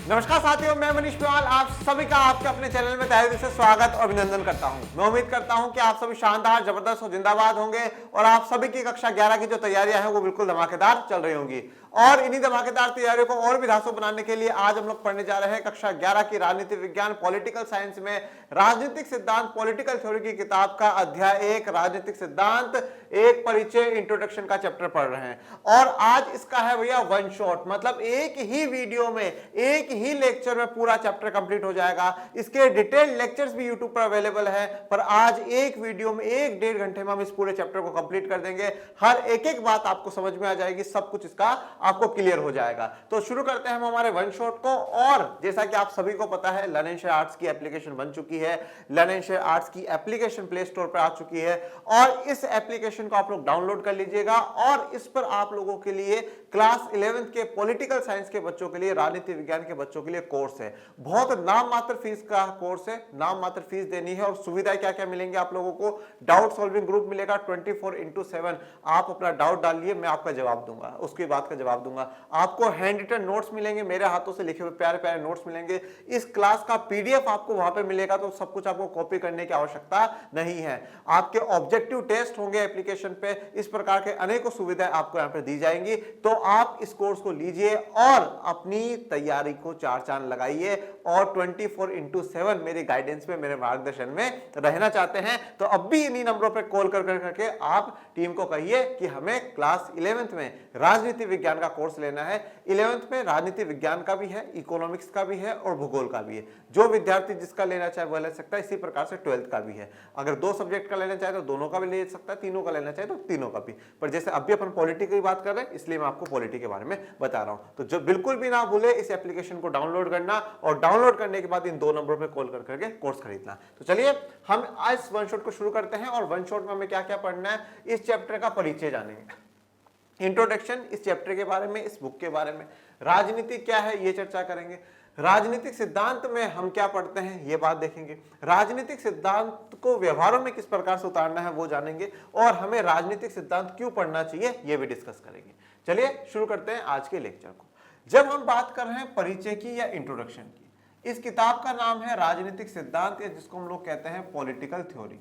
नमस्कार साथियों, मैं मनीष पिवाल आप सभी का आपके अपने चैनल में तहे दिल से स्वागत और अभिनंदन करता हूं। मैं उम्मीद करता हूं कि आप सभी शानदार, जबरदस्त और जिंदाबाद होंगे और आप सभी की कक्षा 11 की जो तैयारियां हैं वो बिल्कुल धमाकेदार चल रही होंगी। और इन्हीं धमाकेदार तैयारियों को और भी धांसू बनाने के लिए आज हम लोग पढ़ने जा रहे हैं कक्षा 11 की राजनीति विज्ञान पॉलिटिकल साइंस में राजनीतिक सिद्धांत पॉलिटिकल थ्योरी की किताब का अध्याय 1 राजनीतिक सिद्धांत एक परिचय इंट्रोडक्शन का चैप्टर पढ़ रहे हैं। और आज इसका है भैया वन शॉट, मतलब एक ही वीडियो में एक ही लेक्चर में पूरा चैप्टर कंप्लीट हो जाएगा। इसके डिटेल्ड लेक्चर्स भी यूट्यूब पर अवेलेबल है, पर आज एक वीडियो में 1-1.5 घंटे में हम इस पूरे चैप्टर को कंप्लीट कर देंगे। हर एक बात आपको समझ में आ जाएगी, सब कुछ इसका आपको क्लियर हो जाएगा। तो शुरू करते हैं हम हमारे वन शॉट को। और जैसा कि आप सभी को पता है, लर्न एंड शेयर आर्ट्स की एप्लीकेशन बन चुकी है। लर्न एंड शेयर आर्ट्स की एप्लीकेशन प्ले स्टोर पर आ चुकी है और इस एप्लीकेशन को आप लोग डाउनलोड कर लीजिएगा। और इस पर आप लोगों के लिए क्लास 11th के पॉलिटिकल साइंस के बच्चों के लिए, राजनीति विज्ञान के बच्चों के लिए कोर्स है। बहुत नाम मात्र फीस का कोर्स है, नाम मात्र फीस देनी है। और सुविधाएं क्या क्या मिलेंगी आप लोगों को? डाउट सॉल्विंग ग्रुप मिलेगा 24/7। आप अपना डाउट डालिए, मैं आपका जवाब दूंगा, उसकी बात का जवाब दूंगा। आपको हैंड रिटन नोट्स मिलेंगे, मेरे हाथों से लिखे हुए प्यारे प्यारे नोट्स मिलेंगे। इस क्लास का पीडीएफ आपको वहां पे मिलेगा, तो सब कुछ आपको कॉपी करने की आवश्यकता नहीं है। आपके ऑब्जेक्टिव टेस्ट होंगे एप्लीकेशन पे, इस प्रकार के अनेकों सुविधाएं आपको यहाँ पे दी जाएंगी। तो आप इस कोर्स को लीजिए और अपनी तैयारी को चार चांद लगाइए और 24/7 मेरी गाइडेंस में, मेरे मार्गदर्शन में रहना चाहते हैं तो अब भी इन्हीं नंबरों पे कॉल कर करके आप टीम को कहिए कि हमें क्लास 11th में राजनीति विज्ञान का कोर्स लेना है। 11th में राजनीति विज्ञान का भी है, इकोनॉमिक्स का भी है और भूगोल का भी है। जो विद्यार्थी जिसका लेना चाहे वह ले सकता है। इसी प्रकार से 12th का भी है। अगर 2 सब्जेक्ट का लेना चाहे तो दोनों का भी ले सकता है, तीनों का लेना चाहे तो तीनों का भी। पर जैसे अभी अपन पॉलिटी की बात कर रहे हैं, इसलिए मैं आपको पॉलिटी के बारे में बता रहा हूं। तो जो बिल्कुल भी ना भूले इस एप्लीकेशन को डाउनलोड करना और डाउनलोड करने के बाद इन 2 नंबरों पर कॉल करके कोर्स खरीदना। तो चलिए हम आज वन शॉट को शुरू करते हैं। और वन शॉट में हमें क्या क्या पढ़ना है, इस चैप्टर का परिचय जानेंगे, इंट्रोडक्शन इस चैप्टर के बारे में, इस बुक के बारे में, राजनीति क्या है ये चर्चा करेंगे, राजनीतिक सिद्धांत में हम क्या पढ़ते हैं ये बात देखेंगे, राजनीतिक सिद्धांत को व्यवहारों में किस प्रकार से उतारना है वो जानेंगे, और हमें राजनीतिक सिद्धांत क्यों पढ़ना चाहिए ये भी डिस्कस करेंगे। चलिए शुरू करते हैं आज के लेक्चर को। जब हम बात कर रहे हैं परिचय की या इंट्रोडक्शन की, इस किताब का नाम है राजनीतिक सिद्धांत, या जिसको हम लोग कहते हैं पॉलिटिकल थ्योरी।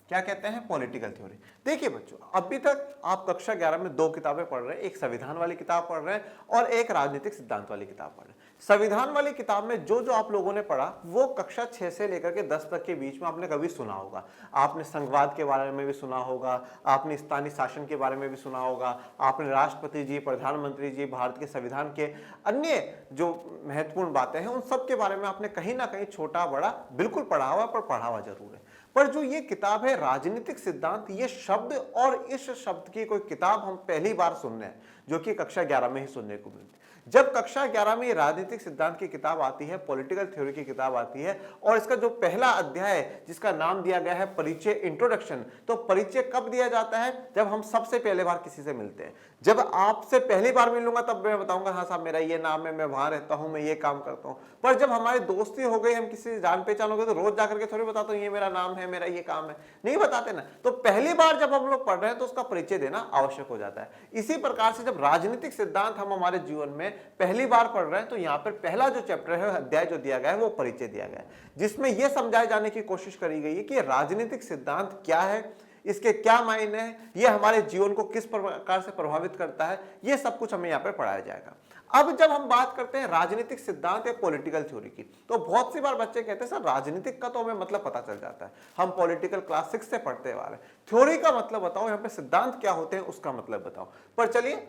क्या कहते हैं? Political theory. देखिए बच्चों, अभी तक आप कक्षा 11 में 2 किताबें पढ़ रहे हैं, एक संविधान वाली किताब पढ़ रहे हैं और एक राजनीतिक सिद्धांत वाली किताब पढ़ रहे हैं। संविधान वाली किताब में जो जो आप लोगों ने पढ़ा वो कक्षा 6 से लेकर के 10 तक के बीच में आपने कभी सुना होगा। आपने संघवाद के बारे में भी सुना होगा, आपने स्थानीय शासन के बारे में भी सुना होगा, आपने राष्ट्रपति जी, प्रधानमंत्री जी, भारत के संविधान के अन्य जो महत्वपूर्ण बातें हैं उन सब के बारे में आपने कहीं ना कहीं छोटा बड़ा बिल्कुल पढ़ा हुआ, पर पढ़ा हुआ जरूर है। पर जो ये किताब है राजनीतिक सिद्धांत, ये शब्द और इस शब्द की कोई किताब हम पहली बार सुन रहे हैं, जो कि कक्षा 11 में ही सुनने को मिलती है। जब कक्षा 11 में राजनीतिक सिद्धांत की किताब आती है, पॉलिटिकल थ्योरी की किताब आती है, और इसका जो पहला अध्याय है जिसका नाम दिया गया है परिचय, इंट्रोडक्शन, तो परिचय कब दिया जाता है? जब हम सबसे पहले बार किसी से मिलते हैं। जब आपसे पहली बार मिलूंगा तब मैं बताऊंगा हाँ साहब मेरा ये नाम है, मैं वहां रहता हूं, मैं ये काम करता हूं। पर जब हमारी दोस्ती हो गई, हम किसी जान पहचान हो गए, तो रोज जाकर के थोड़ी बताता हूँ ये मेरा नाम है, मेरा ये काम है, नहीं बताते ना। तो पहली बार जब हम लोग पढ़ रहे हैं तो उसका परिचय देना आवश्यक हो जाता है। इसी प्रकार से जब राजनीतिक सिद्धांत हम हमारे जीवन में पहली बार पढ़ रहे हैं तो यहाँ पर पहला जो चैप्टर है, अध्याय जो दिया गया है वो परिचय दिया गया है, जिसमें यह समझाए जाने की कोशिश करी गई है कि राजनीतिक सिद्धांत क्या है, इसके क्या मायने हैं, ये हमारे जीवन को किस प्रकार से प्रभावित करता है, ये सब कुछ हमें यहाँ पे पढ़ाया जाएगा। अब जब हम बात करते हैं राजनीतिक सिद्धांत या पॉलिटिकल थ्योरी की, तो बहुत सी बार बच्चे कहते हैं सर राजनीतिक का तो हमें मतलब पता चल जाता है, हम पॉलिटिकल क्लास 6 से पढ़ते आ रहे हैं, थ्योरी का मतलब बताओ, यहाँ पे सिद्धांत क्या होते हैं उसका मतलब बताओ। पर चलिए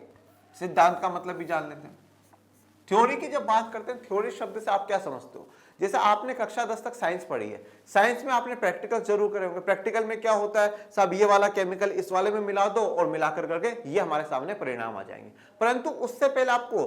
सिद्धांत का मतलब भी जान लेते हैं। थ्योरी की जब बात करते हैं, थ्योरी शब्द से आप क्या समझते हो? जैसे आपने कक्षा 10 तक साइंस पढ़ी है, साइंस में आपने प्रैक्टिकल जरूर करे होंगे। प्रैक्टिकल में क्या होता है? साहब ये वाला केमिकल इस वाले में मिला दो और मिलाकर करके ये हमारे सामने परिणाम आ जाएंगे। परंतु उससे पहले आपको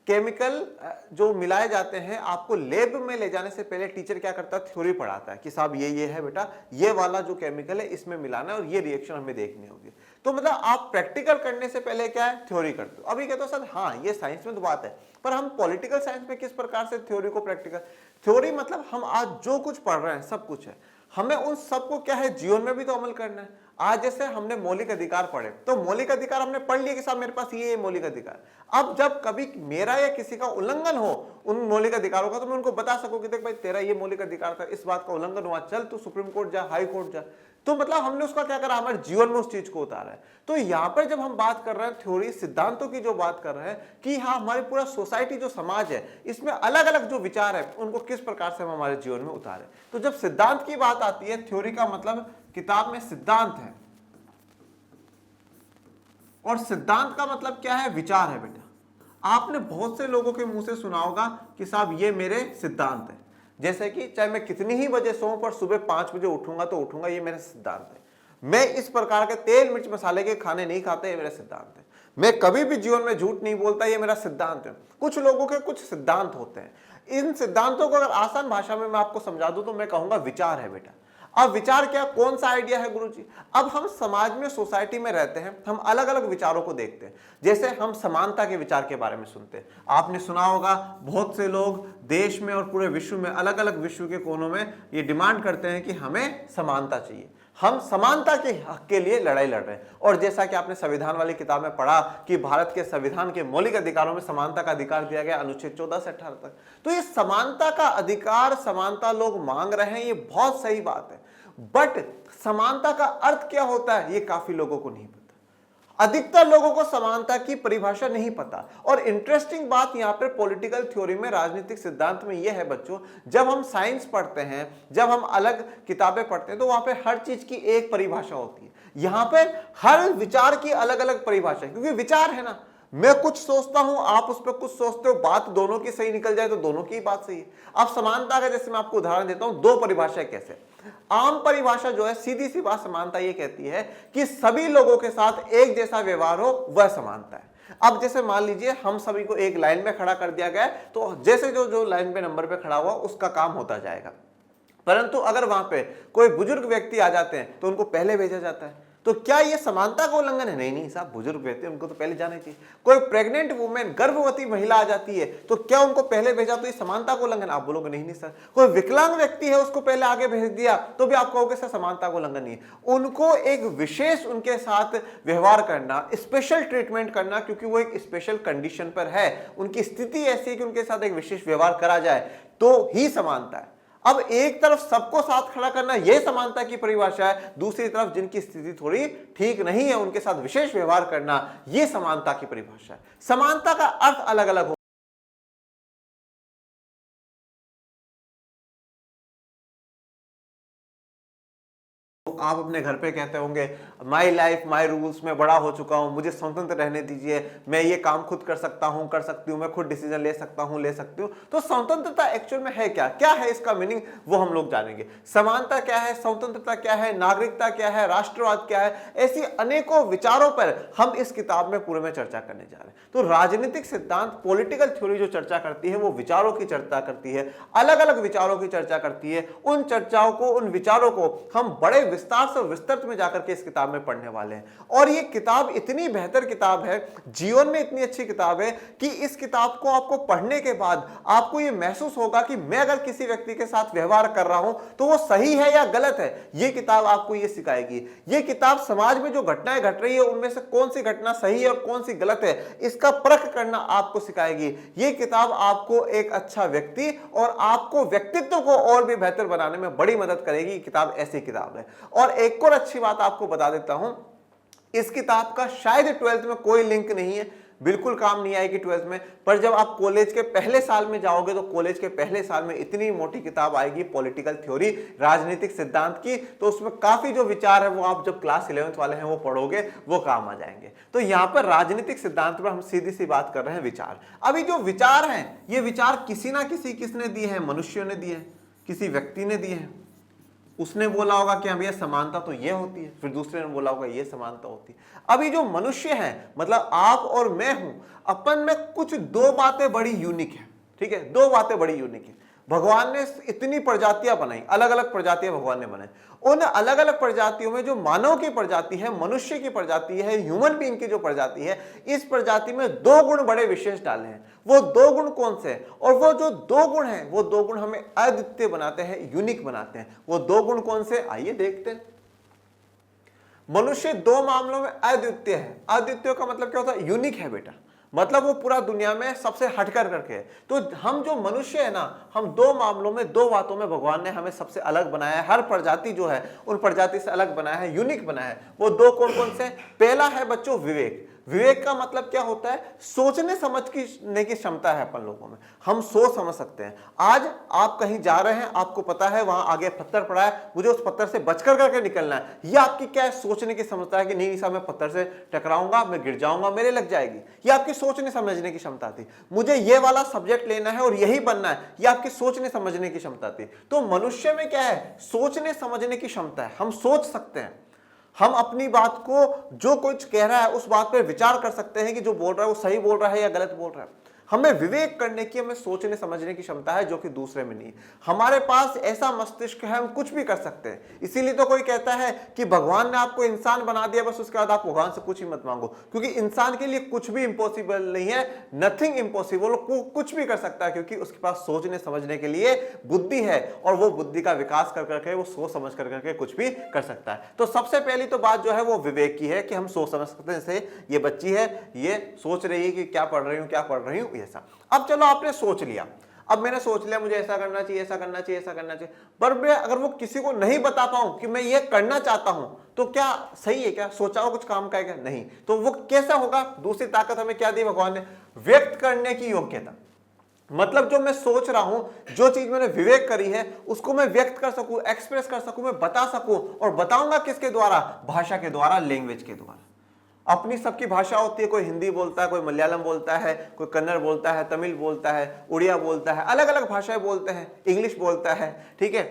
केमिकल जो मिलाए जाते हैं, आपको लैब में ले जाने से पहले टीचर क्या करता है? थ्योरी पढ़ाता है कि साहब ये है बेटा, ये वाला जो केमिकल है इसमें मिलाना है और ये रिएक्शन हमें देखनी होगी। तो मतलब आप प्रैक्टिकल करने से पहले क्या है? थ्योरी करते हो। अभी कहते हो सर हाँ ये साइंस में तो बात है, पर हम पॉलिटिकल साइंस में किस प्रकार से थ्योरी को प्रैक्टिकल, थ्योरी मतलब हम आज जो कुछ पढ़ रहे हैं सब कुछ है, हमें उन सबको क्या है जीवन में भी तो अमल करना है। आज जैसे हमने मौलिक अधिकार पढ़े, तो मौलिक अधिकार हमने पढ़ लिया कि साहब मेरे पास ये मौलिक अधिकार। अब जब कभी मेरा या किसी का उल्लंघन हो उन मौलिक अधिकारों का, तो मैं उनको बता सकूं कि देख भाई तेरा ये मौलिक अधिकार था, इस बात का उल्लंघन हुआ, चल तू सुप्रीम कोर्ट जा, हाई कोर्ट जा। तो मतलब हमने उसका क्या करा, हमारे जीवन में उस चीज को उतारा है। तो यहां पर जब हम बात कर रहे हैं थ्योरी सिद्धांतों की, जो बात कर रहे हैं कि हाँ हमारी पूरा सोसाइटी जो समाज है इसमें अलग अलग जो विचार है उनको किस प्रकार से हम हमारे जीवन में उतारे। तो जब सिद्धांत की बात आती है, थ्योरी का मतलब किताब में सिद्धांत है, और सिद्धांत का मतलब क्या है, विचार है। बेटा आपने बहुत से लोगों के मुंह से सुना होगा कि साहब ये मेरे सिद्धांत है, जैसे कि चाहे मैं कितनी ही बजे सोऊं पर सुबह 5 बजे उठूंगा तो उठूंगा, ये मेरा सिद्धांत है। मैं इस प्रकार के तेल मिर्च मसाले के खाने नहीं खाता, ये मेरा सिद्धांत है। मैं कभी भी जीवन में झूठ नहीं बोलता, ये मेरा सिद्धांत है। कुछ लोगों के कुछ सिद्धांत होते हैं। इन सिद्धांतों को अगर आसान भाषा में मैं आपको समझा दूं तो मैं कहूंगा विचार है बेटा। अब विचार क्या, कौन सा आइडिया है गुरुजी? अब हम समाज में, सोसाइटी में रहते हैं, हम अलग अलग विचारों को देखते हैं। जैसे हम समानता के विचार के बारे में सुनते हैं। आपने सुना होगा बहुत से लोग देश में और पूरे विश्व में, अलग अलग विश्व के कोनों में ये डिमांड करते हैं कि हमें समानता चाहिए, हम समानता के हक के लिए लड़ाई लड़ रहे हैं। और जैसा कि आपने संविधान वाली किताब में पढ़ा कि भारत के संविधान के मौलिक अधिकारों में समानता का अधिकार दिया गया, अनुच्छेद 14 से 18 तक। तो ये समानता का अधिकार, समानता लोग मांग रहे हैं, ये बहुत सही बात है। बट समानता का अर्थ क्या होता है ये काफी लोगों को नहीं पता। अधिकतर लोगों को समानता की परिभाषा नहीं पता। और इंटरेस्टिंग बात यहां पर पॉलिटिकल थ्योरी में, राजनीतिक सिद्धांत में यह है बच्चों, जब हम साइंस पढ़ते हैं, जब हम अलग किताबें पढ़ते हैं, तो वहां पे हर चीज की एक परिभाषा होती है। यहां पर हर विचार की अलग अलग परिभाषा है, क्योंकि विचार है ना, मैं कुछ सोचता हूं, आप उस पर कुछ सोचते हो, बात दोनों की सही निकल जाए तो दोनों की बात सही है। अब समानता का जैसे मैं आपको उदाहरण देता हूं, दो परिभाषा कैसे। आम परिभाषा जो है, सीधी सी बात, समानता ये कहती है कि सभी लोगों के साथ एक जैसा व्यवहार हो, वह समानता है। अब जैसे मान लीजिए हम सभी को एक लाइन में खड़ा कर दिया गया, तो जैसे जो लाइन पे नंबर पे खड़ा हुआ उसका काम होता जाएगा। परंतु अगर वहां पे कोई बुजुर्ग व्यक्ति आ जाते हैं तो उनको पहले भेजा जाता है। तो क्या ये समानता का उल्लंघन है? नहीं नहीं साहब, बुजुर्ग व्यक्ति उनको तो पहले जाना चाहिए। कोई प्रेग्नेंट वुमेन, गर्भवती महिला आ जाती है तो क्या उनको पहले भेजा तो ये समानता का उल्लंघन? आप बोलोगे नहीं नहीं सर। कोई विकलांग व्यक्ति है उसको पहले आगे भेज दिया तो भी आप कहोगे सर समानता का उल्लंघन नहीं है। उनको एक विशेष उनके साथ व्यवहार करना, स्पेशल ट्रीटमेंट करना, क्योंकि वो एक स्पेशल कंडीशन पर है, उनकी स्थिति ऐसी है कि उनके साथ एक विशेष व्यवहार करा जाए, तो ही समानता है। अब एक तरफ सबको साथ खड़ा करना यह समानता की परिभाषा है, दूसरी तरफ जिनकी स्थिति थोड़ी ठीक नहीं है उनके साथ विशेष व्यवहार करना, यह समानता की परिभाषा है। समानता का अर्थ अलग अलग हो। आप अपने घर पे कहते होंगे माई लाइफ माई रूल्स, मैं बड़ा हो चुका हूं, मुझे स्वतंत्र रहने दीजिए, मैं ये काम खुद कर सकता हूं, कर सकती हूं, मैं खुद डिसीजन ले सकता हूं, ले सकती हूं। तो स्वतंत्रता एक्चुअल में है क्या, क्या है इसका मीनिंग, वो हम लोग जानेंगे। समानता क्या है, स्वतंत्रता क्या है, नागरिकता क्या है, राष्ट्रवाद क्या है, ऐसी अनेकों विचारों पर हम इस किताब में पूरे में चर्चा करने जा रहे हैं। तो राजनीतिक सिद्धांत, पॉलिटिकल थ्योरी जो चर्चा करती है वो विचारों की चर्चा करती है, अलग अलग विचारों की चर्चा करती है। उन चर्चाओं को, उन विचारों को हम बड़े विस्तार से, विस्तृत में जाकर के इस किताब में पढ़ने वाले हैं। और ये किताब इतनी बेहतर किताब है, जीवन में इतनी अच्छी किताब है कि इस किताब को आपको पढ़ने के बाद आपको ये महसूस होगा कि मैं अगर किसी व्यक्ति के साथ व्यवहार कर रहा हूं तो वो सही है या गलत है। ये किताब आपको ये सिखाएगी। ये किताब समाज में जो घटनाएं घट रही है उनमें से कौन सी घटना सही है और कौन सी गलत है, इसका परख करना आपको सिखाएगी। ये किताब आपको एक अच्छा व्यक्ति और आपको व्यक्तित्व को और भी बेहतर बनाने में बड़ी मदद करेगी। ये किताब ऐसी किताब है। और एक और अच्छी बात आपको बता देता हूं, इस किताब का शायद 12th में कोई लिंक नहीं है, बिल्कुल काम नहीं आएगी 12th में। पर जब आप कॉलेज के पहले साल में जाओगे तो कॉलेज के पहले साल में इतनी मोटी किताब आएगी पॉलिटिकल थ्योरी, राजनीतिक सिद्धांत की, तो उसमें काफी जो विचार है वो आप जब क्लास 11th वाले हैं वो पढ़ोगे वो काम आ जाएंगे। तो यहां पर राजनीतिक सिद्धांत पर हम सीधी सी बात कर रहे हैं, विचार। अभी जो विचार हैं ये विचार किसी ना किसी, किसने दिए हैं, मनुष्यों ने दिए हैं, किसी व्यक्ति ने दिए हैं। उसने बोला होगा कि हाँ भैया समानता तो ये होती है, फिर दूसरे ने बोला होगा ये समानता होती है। अभी जो मनुष्य हैं, मतलब आप और मैं हूं, अपन में कुछ दो बातें बड़ी यूनिक है, ठीक है, दो बातें बड़ी यूनिक है। भगवान ने इतनी प्रजातियां बनाई, अलग अलग प्रजातियां भगवान ने बनाई। उन अलग अलग प्रजातियों में जो मानव की प्रजाति है, मनुष्य की प्रजाति है, ह्यूमन बीइंग की जो प्रजाति है, इस प्रजाति में दो गुण बड़े विशेष डाले हैं। वो दो गुण कौन से हैं? और वो जो दो गुण हैं, वो दो गुण हमें अद्वितीय बनाते हैं, यूनिक बनाते हैं। वो दो गुण कौन से? आइए देखते हैं। मनुष्य दो मामलों में अद्वितीय है। अद्वितीय का मतलब क्या होता है? यूनिक है बेटा, मतलब वो पूरा दुनिया में सबसे हटकर करके है। तो हम जो मनुष्य है ना, हम दो मामलों में, दो बातों में भगवान ने हमें सबसे अलग बनाया है। हर प्रजाति जो है उन प्रजाति से अलग बनाया है, यूनिक बनाया है। वो दो कौन कौन से? पहला है बच्चों विवेक। विवेक का मतलब क्या होता है? सोचने समझने की क्षमता है अपन लोगों में, हम सोच समझ सकते हैं। आज आप कहीं जा रहे हैं, आपको पता है वहां आगे पत्थर पड़ा है, मुझे उस पत्थर से बचकर करके निकलना है। ये आपकी क्या है? सोचने की क्षमता है कि नहीं साहब मैं पत्थर से टकराऊंगा, मैं गिर जाऊंगा, मेरे लग जाएगी। ये आपकी सोचने समझने की क्षमता थी। मुझे ये वाला सब्जेक्ट लेना है और यही बनना है, ये आपकी सोचने समझने की क्षमता थी। तो मनुष्य में क्या है? सोचने समझने की क्षमता है, हम सोच सकते हैं। हम अपनी बात को, जो कुछ कह रहा है उस बात पर विचार कर सकते हैं कि जो बोल रहा है वो सही बोल रहा है या गलत बोल रहा है। हमें विवेक करने की, हमें सोचने समझने की क्षमता है, जो कि दूसरे में नहीं। हमारे पास ऐसा मस्तिष्क है, हम कुछ भी कर सकते हैं। इसीलिए तो कोई कहता है कि भगवान ने आपको इंसान बना दिया, बस उसके बाद आप भगवान से कुछ ही मत मांगो, क्योंकि इंसान के लिए कुछ भी इम्पॉसिबल नहीं है। नथिंग इम्पॉसिबल, कुछ भी कर सकता है, क्योंकि उसके पास सोचने समझने के लिए बुद्धि है, और वो बुद्धि का विकास कर करके, वो सोच समझ कर करके कुछ भी कर सकता है। तो सबसे पहली तो बात जो है वो विवेक की है कि हम सोच समझ सकते हैं। जैसे ये बच्ची है, ये सोच रही है कि क्या पढ़ रही हूँ, क्या पढ़ रही हूँ, ऐसा। अब चलो आपने सोच लिया, अब मैंने सोच लिया मुझे ऐसा करना चाहिए, ऐसा करना चाहिए, ऐसा करना चाहिए, पर मैं अगर वो किसी को नहीं बता पाऊं कि मैं ये करना चाहता हूं, तो क्या सही है? क्या सोचा हो कुछ काम का है क्या? नहीं। तो वो कैसा होगा? दूसरी ताकत हमें क्या दी भगवान ने? व्यक्त करने की योग्यता। मतलब जो मैं सोच रहा हूं, जो चीज मैंने विवेक करी है, उसको मैं व्यक्त कर सकूं, एक्सप्रेस कर सकूं, मैं बता सकूं। और बताऊंगा किसके द्वारा? भाषा के द्वारा, लैंग्वेज के द्वारा। अपनी सबकी भाषा होती है, कोई हिंदी बोलता है, कोई मलयालम बोलता है, कोई कन्नड़ बोलता है, तमिल बोलता है, उड़िया बोलता है, अलग अलग भाषाएं बोलते हैं, इंग्लिश बोलता है, ठीक है।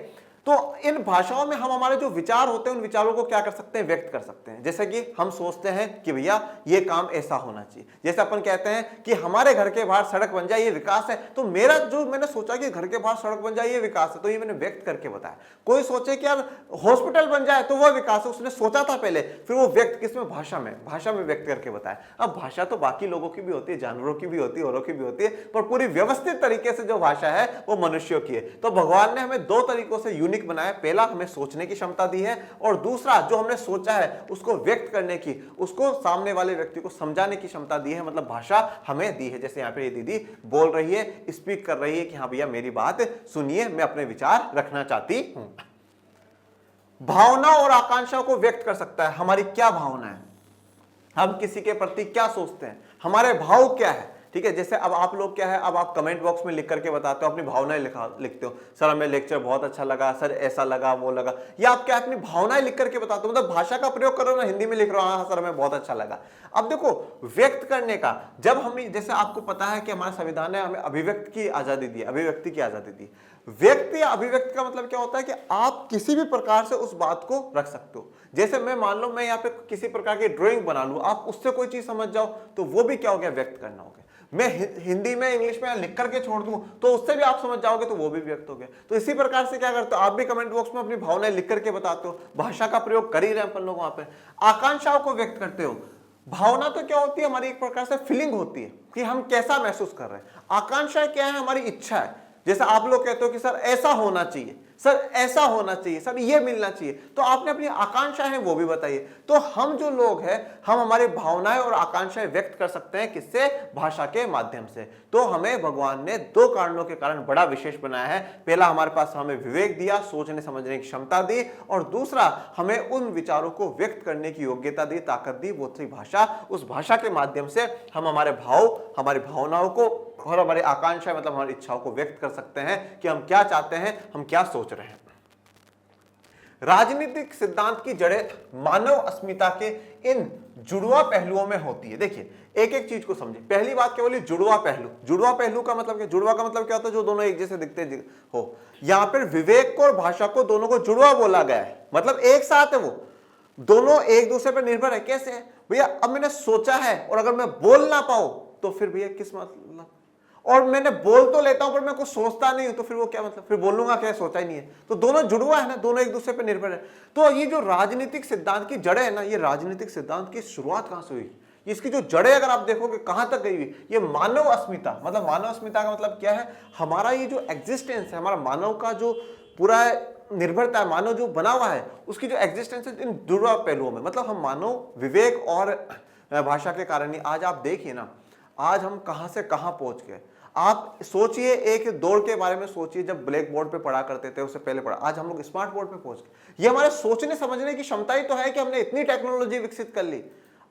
तो इन भाषाओं में हम हमारे जो विचार होते हैं, उन विचारों को क्या कर सकते हैं? व्यक्त कर सकते हैं। जैसे कि हम सोचते हैं कि भैया ये काम ऐसा होना चाहिए। जैसे अपन कहते हैं कि हमारे घर के बाहर सड़क बन जाए, ये विकास है। तो मेरा जो मैंने सोचा कि घर के बाहर सड़क बन जाए, ये विकास है, तो ये मैंने व्यक्त करके बताया। कोई सोचे कि यार हॉस्पिटल बन जाए, तो वह विकास है, उसने सोचा था पहले, फिर वो व्यक्त किसमें? भाषा में व्यक्त करके बताया। अब भाषा तो बाकी लोगों की भी होती है, जानवरों की भी होती है, औरों की भी होती है, पर पूरी व्यवस्थित तरीके से जो भाषा है वो मनुष्यों की है। तो भगवान ने हमें दो तरीकों से यूनिक बनाया। पहला, हमें सोचने की क्षमता दी है, और दूसरा, जो हमने सोचा है उसको व्यक्त करने की, उसको सामने वाले व्यक्ति को समझाने की क्षमता दी है, मतलब भाषा हमें दी है। जैसे यहाँ पे ये दीदी बोल रही है, स्पीक कर रही है कि हाँ भैया मेरी बात सुनिए, मैं अपने विचार रखना चाहती हूं। भावना और आकांक्षा को व्यक्त कर सकता है। हमारी क्या भावना है, हम किसी के प्रति क्या सोचते हैं, हमारे भाव क्या है, ठीक है। जैसे अब आप लोग क्या है, अब आप कमेंट बॉक्स में लिख करके बताते हो, अपनी भावनाएं लिखते हो, सर हमें लेक्चर बहुत अच्छा लगा, सर ऐसा लगा, वो लगा, या आप क्या अपनी भावनाएं लिख करके बताते हो, मतलब भाषा का प्रयोग करो ना, हिंदी में लिख रहा हूं, हाँ सर हमें बहुत अच्छा लगा। अब देखो, व्यक्त करने का, जब हम, जैसे आपको पता है कि हमारा संविधान ने हमें अभिव्यक्ति की आजादी दी, अभिव्यक्ति की आजादी दी। व्यक्त या अभिव्यक्ति का मतलब क्या होता है कि आप किसी भी प्रकार से उस बात को रख सकते हो। जैसे मैं मान लो मैं यहाँ पे किसी प्रकार की ड्राइंग बना लूं, आप उससे कोई चीज समझ जाओ, तो वो भी क्या हो गया? व्यक्त करना हो गया। मैं हिंदी में, इंग्लिश में लिख करके छोड़ दूं, तो उससे भी आप समझ जाओगे, तो वो भी व्यक्त हो गया। तो इसी प्रकार से क्या करते हो, आप भी कमेंट बॉक्स में अपनी भावनाएं लिख करके बताते हो, भाषा का प्रयोग कर ही रहे हैं अपन लोग वहां पे। आकांक्षाओं को व्यक्त करते हो। भावना तो क्या होती है? हमारी एक प्रकार से फीलिंग होती है कि हम कैसा महसूस कर रहे हैं। आकांक्षा क्या है? हमारी इच्छा है। जैसे आप लोग कहते हो कि सर ऐसा होना चाहिए, सर ऐसा होना चाहिए, सर ये मिलना चाहिए, तो आपने अपनी आकांक्षा है वो भी बताइए। तो हम जो लोग हैं, हम हमारी भावनाएं और आकांक्षाएं व्यक्त कर सकते हैं, किससे? भाषा के माध्यम से। तो हमें भगवान ने दो कारणों के कारण बड़ा विशेष बनाया है। पहला, हमारे पास हमें विवेक दिया, सोचने समझने की क्षमता दी, और दूसरा, हमें उन विचारों को व्यक्त करने की योग्यता दी, ताकत दी, वो थी भाषा। उस भाषा के माध्यम से हम हमारे भाव, हमारी भावनाओं को और हमारी आकांक्षा मतलब हमारी इच्छाओं को व्यक्त कर सकते हैं कि हम क्या चाहते हैं, हम क्या सोच रहे हैं। राजनीतिक सिद्धांत की जड़ें मानव अस्मिता के इन जुड़वा पहलुओं में होती है। देखिए, एक एक चीज को समझे। पहली बात क्या बोली? जुड़वा पहलू। जुड़वा पहलू का मतलब क्या? जुड़वा का मतलब क्या होता है? जो दोनों एक जैसे दिखते हो। यहां पर विवेक को और भाषा को दोनों को जुड़वा बोला गया है, मतलब एक साथ है, वो दोनों एक दूसरे पर निर्भर है। कैसे है भैया? अब मैंने सोचा है, और अगर मैं बोल ना पाऊं तो फिर भैया किस मतलब? और मैंने बोल तो लेता हूं पर मैं कुछ सोचता नहीं हूं, तो फिर वो क्या मतलब, फिर बोलूंगा क्या, सोचा ही नहीं है। तो दोनों जुड़वा है ना, दोनों एक दूसरे पर निर्भर है। तो ये जो राजनीतिक सिद्धांत की जड़ें है ना, ये राजनीतिक सिद्धांत की शुरुआत कहां से हुई, इसकी जो जड़ें अगर आप देखोगे कहां तक गई हुई, ये मानव अस्मिता, मतलब मानव अस्मिता का मतलब क्या है, हमारा ये जो एग्जिस्टेंस है, हमारा मानव का जो पूरा निर्भरता है, मानव जो बना हुआ है, उसकी जो एग्जिस्टेंस है इन जुड़वा पहलुओं में, मतलब हम मानव विवेक और भाषा के कारण ही आज आप देखिए ना, आज हम कहां से कहां पहुंच गए। आप सोचिए, एक दौड़ के बारे में सोचिए, जब ब्लैक बोर्ड पे पढ़ा करते थे उससे पहले पढ़ा, आज हम लोग स्मार्ट बोर्ड पे पहुंच गए। ये हमारे सोचने समझने की क्षमता ही तो है कि हमने इतनी टेक्नोलॉजी विकसित कर ली,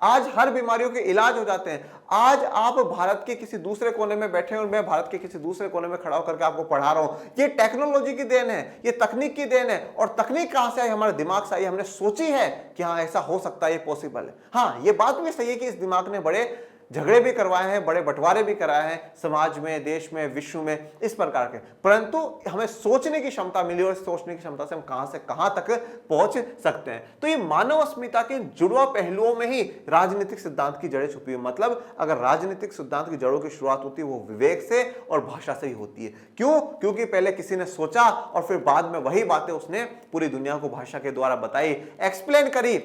आज हर बीमारियों के इलाज हो जाते हैं। आज आप भारत के किसी दूसरे कोने में बैठे हैं और मैं भारत के किसी दूसरे कोने में खड़ा होकर के आपको पढ़ा रहा हूं, ये टेक्नोलॉजी की देन है, ये तकनीक की देन है। और तकनीक कहां से आई, हमारे दिमाग से आई, हमने सोची है कि हाँ ऐसा हो सकता है, ये पॉसिबल है। हाँ ये बात भी सही है कि इस दिमाग ने बड़े झगड़े भी करवाए हैं, बड़े बंटवारे भी कराए हैं समाज में, देश में, विश्व में, इस प्रकार के, परंतु हमें सोचने की क्षमता मिली और सोचने की क्षमता से हम कहां से कहां तक पहुंच सकते हैं। तो ये मानव अस्मिता के जुड़वा पहलुओं में ही राजनीतिक सिद्धांत की जड़ें छुपी हुई। मतलब अगर राजनीतिक सिद्धांत की जड़ों की शुरुआत होती है वो विवेक से और भाषा से ही होती है। क्यों? क्योंकि पहले किसी ने सोचा और फिर बाद में वही बातें उसने पूरी दुनिया को भाषा के द्वारा बताई, एक्सप्लेन करी,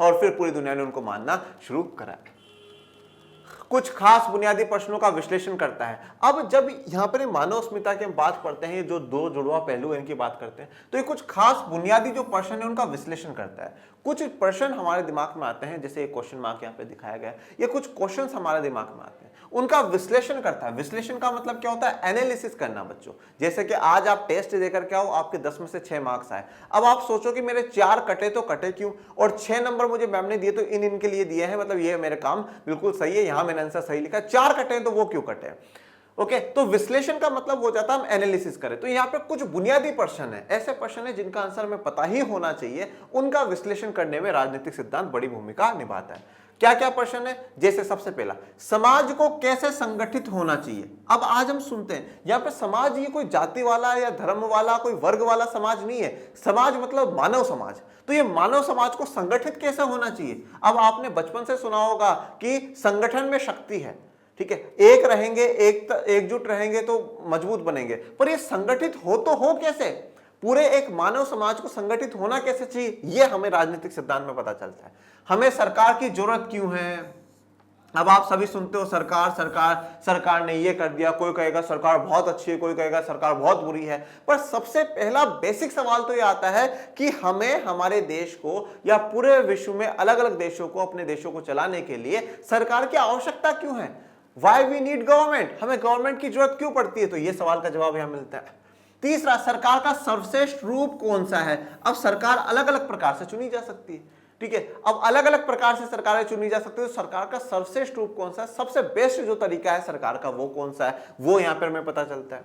और फिर पूरी दुनिया ने उनको मानना शुरू करा। कुछ खास बुनियादी प्रश्नों का विश्लेषण करता है। अब जब यहां पर मानव अस्मिता की हम बात करते हैं, ये जो दो जुड़वा पहलू है इनकी बात करते हैं, तो ये कुछ खास बुनियादी जो प्रश्न है उनका विश्लेषण करता है। कुछ प्रश्न हमारे दिमाग में आते हैं, जैसे एक क्वेश्चन मार्क यहाँ पे दिखाया गया है, ये कुछ क्वेश्चंस हमारे दिमाग में आते हैं, उनका विश्लेषण करता है। विश्लेषण का मतलब क्या होता है, एनालिसिस करना बच्चों। जैसे कि आज आप टेस्ट देकर के आओ, आपके 10 में से 6 मार्क्स आए, अब आप सोचो कि मेरे 4 कटे तो कटे क्यों, और 6 नंबर मुझे मैम ने दिए तो इनके लिए दिए हैं, मतलब ये मेरे काम बिल्कुल सही है, यहां मैंने आंसर सही लिखा, 4 कटे तो वो क्यों कटे। ओके, तो विश्लेषण का मतलब हो जाता है हम एनालिसिस करें। तो यहाँ पे कुछ बुनियादी प्रश्न है, ऐसे प्रश्न है जिनका आंसर हमें पता ही होना चाहिए, उनका विश्लेषण करने में राजनीतिक सिद्धांत बड़ी भूमिका निभाता है। क्या क्या प्रश्न है? जैसे सबसे पहला, समाज को कैसे संगठित होना चाहिए। अब आज हम सुनते हैं यहाँ पे समाज, ये कोई जाति वाला या धर्म वाला, कोई वर्ग वाला समाज नहीं है। समाज मतलब मानव समाज। तो ये मानव समाज को संगठित कैसे होना चाहिए। अब आपने बचपन से सुना होगा कि संगठन में शक्ति है, ठीक है, एक रहेंगे, एकजुट रहेंगे तो मजबूत बनेंगे, पर ये संगठित हो तो हो कैसे, पूरे एक मानव समाज को संगठित होना कैसे चाहिए, ये हमें राजनीतिक सिद्धांत में पता चलता है। हमें सरकार की जरूरत क्यों है। अब आप सभी सुनते हो सरकार सरकार, सरकार ने ये कर दिया, कोई कहेगा सरकार बहुत अच्छी है, कोई कहेगा सरकार बहुत बुरी है, पर सबसे पहला बेसिक सवाल तो ये आता है कि हमें हमारे देश को या पूरे विश्व में अलग अलग देशों को, अपने देशों को चलाने के लिए सरकार की आवश्यकता क्यों है। Why we need government? हमें गवर्नमेंट की जरूरत क्यों पड़ती है। तो ये सवाल का जवाब यहां मिलता है। तीसरा, सरकार का सर्वश्रेष्ठ रूप कौन सा है। अब सरकार अलग अलग प्रकार से चुनी जा सकती है, ठीक है, अब अलग अलग प्रकार से सरकारें चुनी जा सकती है, तो सरकार का सर्वश्रेष्ठ रूप कौन सा है, सबसे बेस्ट जो तरीका है सरकार का वो कौन सा है, वो यहां पर हमें पता चलता है।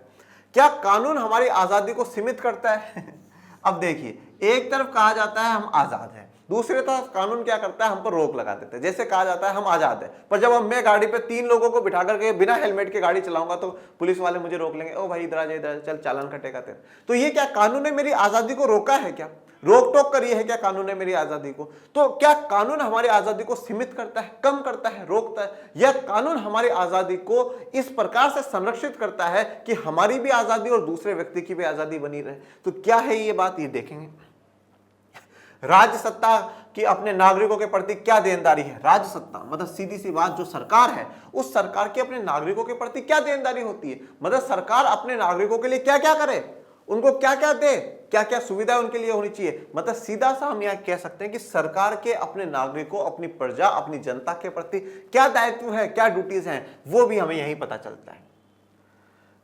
क्या कानून हमारी आजादी को सीमित करता है। अब देखिए, एक तरफ कहा जाता है हम आजाद हैं, दूसरी तरफ कानून क्या करता है, हम पर रोक लगा देते हैं। जैसे कहा जाता है हम आजाद हैं, पर जब मैं गाड़ी पे 3 लोगों को बिठा करके बिना हेलमेट के गाड़ी चलाऊंगा तो पुलिस वाले मुझे रोक लेंगे, ओ भाई इधर आ जा, इधर चल, चालान कटेगा तेरा। तो ये क्या कानून ने मेरी आजादी को रोका है क्या, रोक टोक करी है क्या कानून ने मेरी आजादी को। तो क्या कानून हमारी आजादी को सीमित करता है, कम करता है, रोकता है, या कानून हमारी आजादी को इस प्रकार से संरक्षित करता है कि हमारी भी आजादी और दूसरे व्यक्ति की भी आजादी बनी रहे। तो क्या है ये बात, ये देखेंगे। राज्य सत्ता की अपने नागरिकों के प्रति क्या देनदारी है। राज्य सत्ता मतलब सीधी सी बात, जो सरकार है उस सरकार की अपने नागरिकों के प्रति क्या देनदारी होती है, मतलब सरकार अपने नागरिकों के लिए क्या क्या करे, उनको क्या क्या दे, क्या क्या सुविधा उनके लिए होनी चाहिए। मतलब सीधा सा हम यह कह सकते हैं कि सरकार के अपने नागरिकों, अपनी प्रजा, अपनी जनता के प्रति क्या दायित्व है, क्या ड्यूटीज हैं, वो भी हमें यही पता चलता है।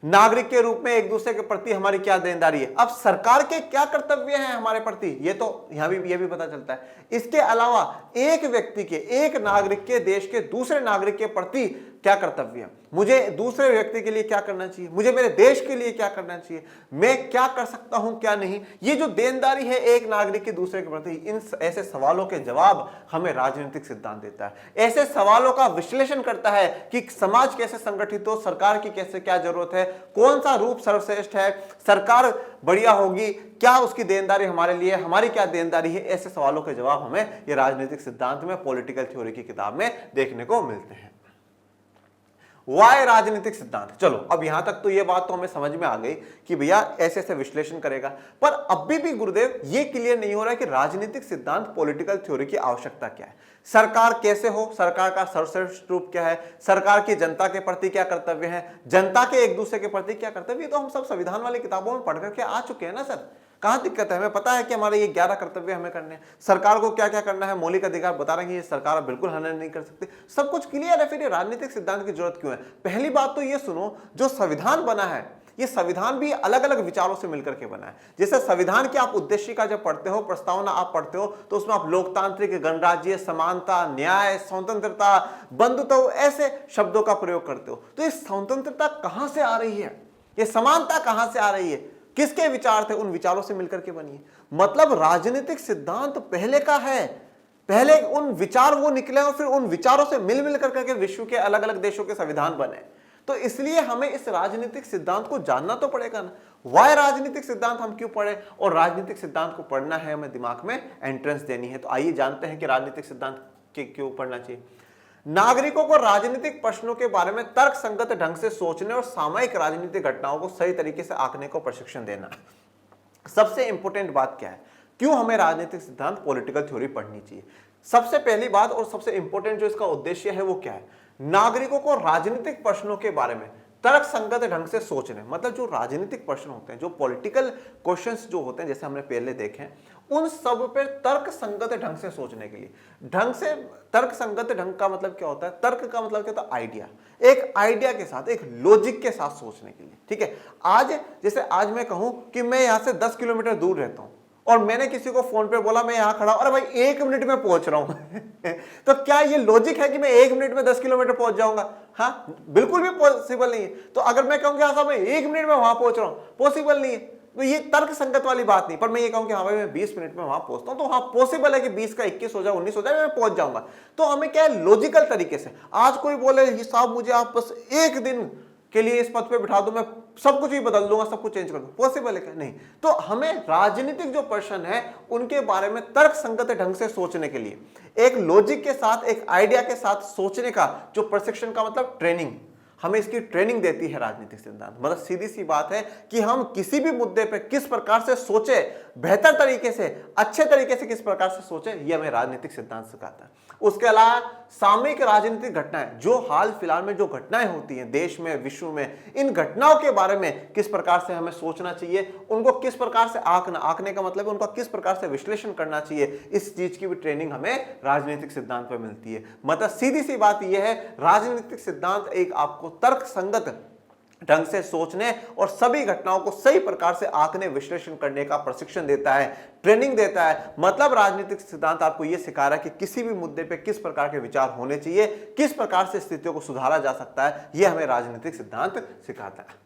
नागरिक के रूप में एक दूसरे के प्रति हमारी क्या देनदारी है। अब सरकार के क्या कर्तव्य हैं हमारे प्रति, ये तो यहां भी ये भी पता चलता है। इसके अलावा एक व्यक्ति के, एक नागरिक के देश के दूसरे नागरिक के प्रति क्या कर्तव्य है, मुझे दूसरे व्यक्ति के लिए क्या करना चाहिए, मुझे मेरे देश के लिए क्या करना चाहिए, मैं क्या कर सकता हूं क्या नहीं। ये जो देनदारी है एक नागरिक के दूसरे के प्रति, इन ऐसे सवालों के जवाब हमें राजनीतिक सिद्धांत देता है। ऐसे सवालों का विश्लेषण करता है कि समाज कैसे संगठित हो, सरकार की कैसे क्या जरूरत है, कौन सा रूप सर्वश्रेष्ठ है, सरकार बढ़िया होगी, क्या उसकी देनदारी हमारे लिए, हमारी क्या देनदारी है। ऐसे सवालों के जवाब हमें ये राजनीतिक सिद्धांत में, पॉलिटिकल थ्योरी की किताब में देखने को मिलते हैं। वाई राजनीतिक सिद्धांत। चलो अब यहां तक तो ये बात तो हमें समझ में आ गई कि भैया ऐसे ऐसे विश्लेषण करेगा, पर अभी भी गुरुदेव ये क्लियर नहीं हो रहा है कि राजनीतिक सिद्धांत पॉलिटिकल थ्योरी की आवश्यकता क्या है, सरकार कैसे हो, सरकार का सर्वश्रेष्ठ रूप क्या है, सरकार की जनता के प्रति क्या कर्तव्य है, जनता के एक दूसरे के प्रति क्या कर्तव्य, ये तो हम सब संविधान वाली किताबों में पढ़ करके आ चुके हैं ना सर। कहां दिक्कत है, हमें पता है कि हमारे ये 11 कर्तव्य हमें करने हैं, सरकार को क्या क्या करना है, मौलिक अधिकार बता रहे हैं, ये सरकार बिल्कुल हनन नहीं कर सकती, सब कुछ क्लियर है, फिर ये राजनीतिक सिद्धांत की जरूरत क्यों है। पहली बात तो ये सुनो, जो संविधान बना है ये संविधान भी अलग अलग विचारों से मिलकर के बना है। जैसे संविधान की आप उद्देश्य का जब पढ़ते हो, प्रस्तावना आप पढ़ते हो, तो उसमें आप लोकतांत्रिक, गणराज्य, समानता, न्याय, स्वतंत्रता, बंधुत्व ऐसे शब्दों का प्रयोग करते हो। तो ये स्वतंत्रता कहां से आ रही है, ये समानता कहां से आ रही है, किसके विचार थे, उन विचारों से मिलकर के बनी है। मतलब राजनीतिक सिद्धांत पहले का है, पहले उन विचार वो निकले और फिर उन विचारों से मिल मिल करके विश्व के अलग अलग देशों के संविधान बने। तो इसलिए हमें इस राजनीतिक सिद्धांत को जानना तो पड़ेगा ना, वाई राजनीतिक सिद्धांत हम क्यों पढ़े, और राजनीतिक सिद्धांत को पढ़ना है हमें दिमाग में एंट्रेंस देनी है। तो आइए जानते हैं कि राजनीतिक सिद्धांत क्यों पढ़ना चाहिए। नागरिकों को राजनीतिक प्रश्नों के बारे में तर्क संगत ढंग से सोचने और सामयिक राजनीतिक घटनाओं को सही तरीके से आंकने को प्रशिक्षण देना। सबसे इंपॉर्टेंट बात क्या है, क्यों हमें राजनीतिक सिद्धांत पॉलिटिकल थ्योरी पढ़नी चाहिए। सबसे पहली बात और सबसे इंपॉर्टेंट जो इसका उद्देश्य है वो क्या है, नागरिकों को राजनीतिक प्रश्नों के बारे में तर्क संगत ढंग से सोचने, मतलब जो राजनीतिक प्रश्न होते हैं, जो पॉलिटिकल क्वेश्चंस जो होते हैं, जैसे हमने पहले देखे हैं, उन सब पर तर्क संगत ढंग से सोचने के लिए। ढंग से, तर्क संगत ढंग का मतलब क्या होता है, तर्क का मतलब क्या होता है, आइडिया, एक आइडिया के साथ, एक लॉजिक के साथ सोचने के लिए। ठीक है, आज जैसे आज मैं कहूं कि मैं यहां से 10 किलोमीटर दूर रहता हूं और मैंने किसी को फोन पे बोला मैं यहां खड़ा हूं, अरे भाई 1 मिनट में पहुंच रहा हूं तो क्या ये लॉजिक है कि मैं 1 मिनट में 10 किलोमीटर पहुंच जाऊंगा? हाँ, बिल्कुल भी पॉसिबल नहीं है। तो अगर मैं कहूंगा हाँ साहब मैं 1 मिनट में वहां पहुंच रहा हूं, पॉसिबल नहीं है। तो ये तर्क संगत वाली बात नहीं, पर मैं ये कहूं कि हाँ भाई मैं 20 मिनट में वहां पहुंचता हूं, तो हाँ पॉसिबल है कि 20 का 21 हो जाए, 19 हो जाए, मैं पहुंच जाऊंगा। तो हमें क्या है, लॉजिकल तरीके से। आज कोई बोले ये साहब मुझे आप बस 1 दिन के लिए इस पद पे बिठा दो, मैं सब कुछ ही बदल दूंगा, सब कुछ चेंज कर दूंगा, पॉसिबल है क्या? नहीं। तो हमें राजनीतिक जो प्रश्न है उनके बारे में तर्क संगत ढंग से सोचने के लिए, एक लॉजिक के साथ, एक आइडिया के साथ सोचने का जो प्रशिक्षण का मतलब ट्रेनिंग, हमें इसकी ट्रेनिंग देती है राजनीतिक सिद्धांत। मतलब सीधी सी बात है कि हम किसी भी मुद्दे पे किस प्रकार से सोचे, बेहतर तरीके से, अच्छे तरीके से किस प्रकार से सोचे, ये हमें राजनीतिक सिद्धांत सिखाता है। उसके अलावा सामयिक राजनीतिक घटनाएं, जो हाल फिलहाल में जो घटनाएं होती हैं देश में, विश्व में, इन घटनाओं के बारे में किस प्रकार से हमें सोचना चाहिए, उनको किस प्रकार से आंकना, आंकने का मतलब उनका किस प्रकार से विश्लेषण करना चाहिए, इस चीज की भी ट्रेनिंग हमें राजनीतिक सिद्धांत पर मिलती है। मतलब सीधी सी बात यह है, राजनीतिक सिद्धांत एक आपको तर्क संगत ढंग से सोचने और सभी घटनाओं को सही प्रकार से आंकने, विश्लेषण करने का प्रशिक्षण देता है, ट्रेनिंग देता है। मतलब राजनीतिक सिद्धांत आपको यह सिखा रहा है कि किसी भी मुद्दे पे किस प्रकार के विचार होने चाहिए, किस प्रकार से स्थितियों को सुधारा जा सकता है, यह हमें राजनीतिक सिद्धांत सिखाता है।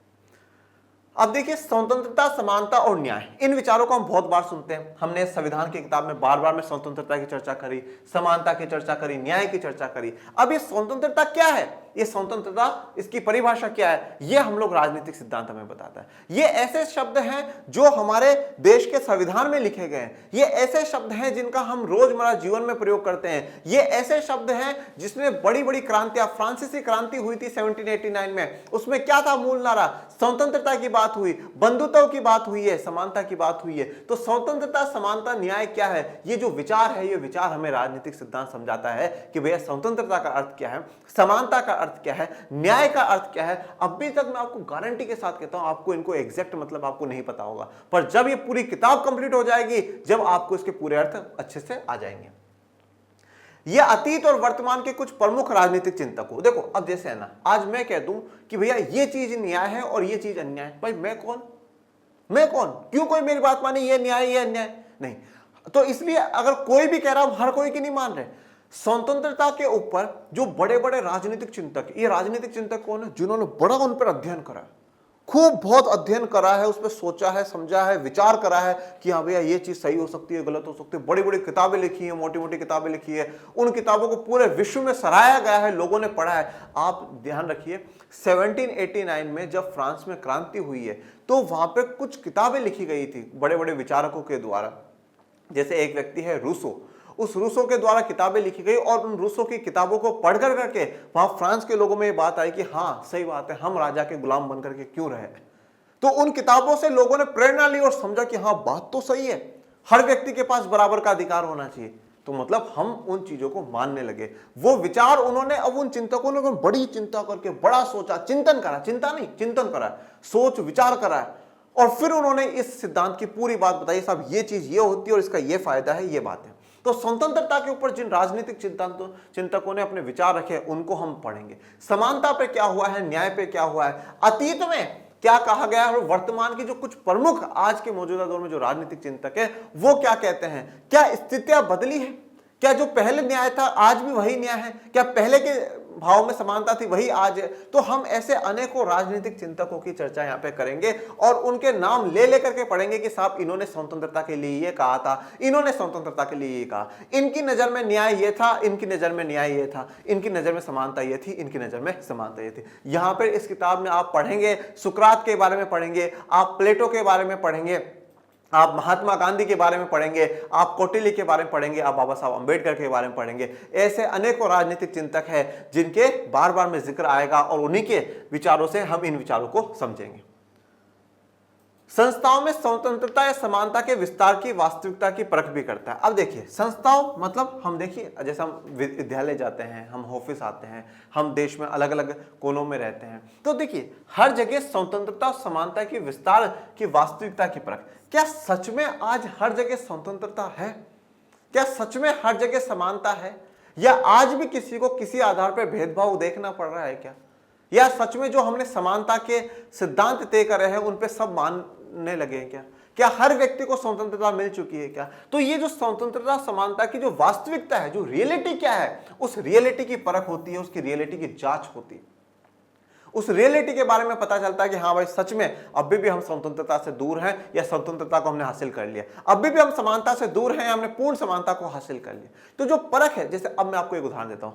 अब देखिए, स्वतंत्रता, समानता और न्याय, इन विचारों को हम बहुत बार सुनते हैं। हमने संविधान की किताब में बार बार में स्वतंत्रता की चर्चा करी, समानता की चर्चा करी, न्याय की चर्चा करी। अब ये स्वतंत्रता क्या है, ये स्वतंत्रता, इसकी परिभाषा क्या है, ये हम लोग राजनीतिक सिद्धांत हमें बताता है। ये ऐसे शब्द हैं जो हमारे देश के संविधान में लिखे गए हैं, ये ऐसे शब्द हैं जिनका हम रोजमर्रा जीवन में प्रयोग करते हैं, ये ऐसे शब्द हैं जिसमें बड़ी बड़ी क्रांतियां, फ्रांसीसी क्रांति हुई थी 1789 में, उसमें क्या था मूल नारा, स्वतंत्रता की बात हुई, बंधुत्व की बात हुई है, समानता की बात हुई है। तो स्वतंत्रता, समानता, न्याय क्या है, ये जो विचार है, ये विचार हमें राजनीतिक सिद्धांत समझाता है कि भैया स्वतंत्रता का अर्थ क्या है, समानता का अर्थ क्या है, न्याय का अर्थ क्या है। अभी तक मैं आपको गारंटी के साथ कहता हूं, आपको इनको एग्जैक्ट मतलब आपको नहीं पता होगा, पर जब ये पूरी किताब कंप्लीट हो जाएगी, जब आपको इसके पूरे अर्थ अच्छे से आ जाएंगे। ये अतीत और वर्तमान के कुछ प्रमुख राजनीतिक चिंतक हो। देखो अब जैसे है ना, आज मैं कह दूं कि भैया ये चीज न्याय है और ये चीज अन्याय है, भाई मैं कौन, क्यों कोई मेरी बात माने, ये न्याय ये अन्याय नहीं। तो इसलिए अगर कोई भी कह रहा हूं, हर कोई की नहीं मान रहे। स्वतंत्रता के ऊपर जो बड़े बड़े राजनीतिक चिंतक, ये राजनीतिक चिंतक कौन है, जिन्होंने बड़ा उन पर अध्ययन करा, खूब बहुत अध्ययन करा है, उस पर सोचा है, समझा है, विचार करा है कि हाँ भैया ये चीज सही हो सकती है, गलत हो सकती है। बड़ी बड़ी किताबें लिखी है, मोटी मोटी किताबें लिखी है, उन किताबों को पूरे विश्व में सराहा गया है, लोगों ने पढ़ा है। आप ध्यान रखिए, 1789 में जब फ्रांस में क्रांति हुई है, तो वहां पे कुछ किताबें लिखी गई थी बड़े बड़े विचारकों के द्वारा। जैसे एक व्यक्ति है रूसो, उस रूसों के द्वारा किताबें लिखी गई और उन रूसों की किताबों को पढ़ कर करके वहां फ्रांस के लोगों में ये बात आई कि हाँ सही बात है, हम राजा के गुलाम बनकर के क्यों रहे। तो उन किताबों से लोगों ने प्रेरणा ली और समझा कि हाँ बात तो सही है, हर व्यक्ति के पास बराबर का अधिकार होना चाहिए। तो मतलब हम उन चीजों को मानने लगे। वो विचार उन्होंने, अब उन चिंतकों ने बड़ी चिंता करके बड़ा सोचा, चिंतन करा, चिंता नहीं चिंतन करा, सोच विचार करा और फिर उन्होंने इस सिद्धांत की पूरी बात बताई, साहब ये चीज ये होती है और इसका ये फायदा है, ये बात है। तो स्वतंत्रता के ऊपर जिन राजनीतिक चिंतकों ने अपने विचार रखे उनको हम पढ़ेंगे। समानता पे क्या हुआ है, न्याय पे क्या हुआ है, अतीत में क्या कहा गया है और वर्तमान की जो कुछ प्रमुख आज के मौजूदा दौर में जो राजनीतिक चिंतक है वो क्या कहते हैं। क्या स्थितियां बदली है, क्या जो पहले न्याय था आज भी वही न्याय है, क्या पहले के भाव में समानता थी वही आज है। तो हम ऐसे अनेकों राजनीतिक चिंतकों की चर्चा यहाँ पे करेंगे और उनके नाम ले लेकर के पढ़ेंगे कि साहब इन्होंने स्वतंत्रता के लिए ये कहा था, इन्होंने स्वतंत्रता के लिए ये कहा, इनकी नजर में न्याय ये था, इनकी नजर में न्याय ये था, इनकी नजर में समानता ये थी, इनकी नजर में समानता ये थी। यहाँ पर इस किताब में आप पढ़ेंगे, सुकरात के बारे में पढ़ेंगे, आप प्लेटो के बारे में पढ़ेंगे, आप महात्मा गांधी के बारे में पढ़ेंगे, आप कौटिल्य के बारे में पढ़ेंगे, आप बाबा साहब अंबेडकर के बारे में पढ़ेंगे। ऐसे अनेकों राजनीतिक चिंतक हैं जिनके बार बार में जिक्र आएगा और उन्हीं के विचारों से हम इन विचारों को समझेंगे। संस्थाओं में स्वतंत्रता या समानता के विस्तार की वास्तविकता की परख भी करता है। अब देखिए संस्थाओं मतलब हम देखिए जैसे हम विद्यालय जाते हैं, हम ऑफिस आते हैं, हम देश में अलग अलग कोनों में रहते हैं, तो देखिए हर जगह स्वतंत्रता और समानता की विस्तार की वास्तविकता की परख। क्या सच में आज हर जगह स्वतंत्रता है? क्या सच में हर जगह समानता है? या आज भी किसी को किसी आधार पर भेदभाव देखना पड़ रहा है क्या? या सच में जो हमने समानता के सिद्धांत तय करे हैं उन पे सब मानने लगे हैं क्या? क्या हर व्यक्ति को स्वतंत्रता मिल चुकी है क्या? तो ये जो स्वतंत्रता समानता की जो वास्तविकता है, जो रियलिटी क्या है, उस रियलिटी की परख होती है, उसकी रियलिटी की जांच होती है। उस रियलिटी के बारे में पता चलता है कि हाँ भाई सच में अभी भी हम स्वतंत्रता से दूर हैं या स्वतंत्रता को हमने हासिल कर लिया, अभी भी हम समानता से दूर हैं या हमने पूर्ण समानता को हासिल कर लिया। तो जो परख है, जैसे अब मैं आपको एक उदाहरण देता हूं।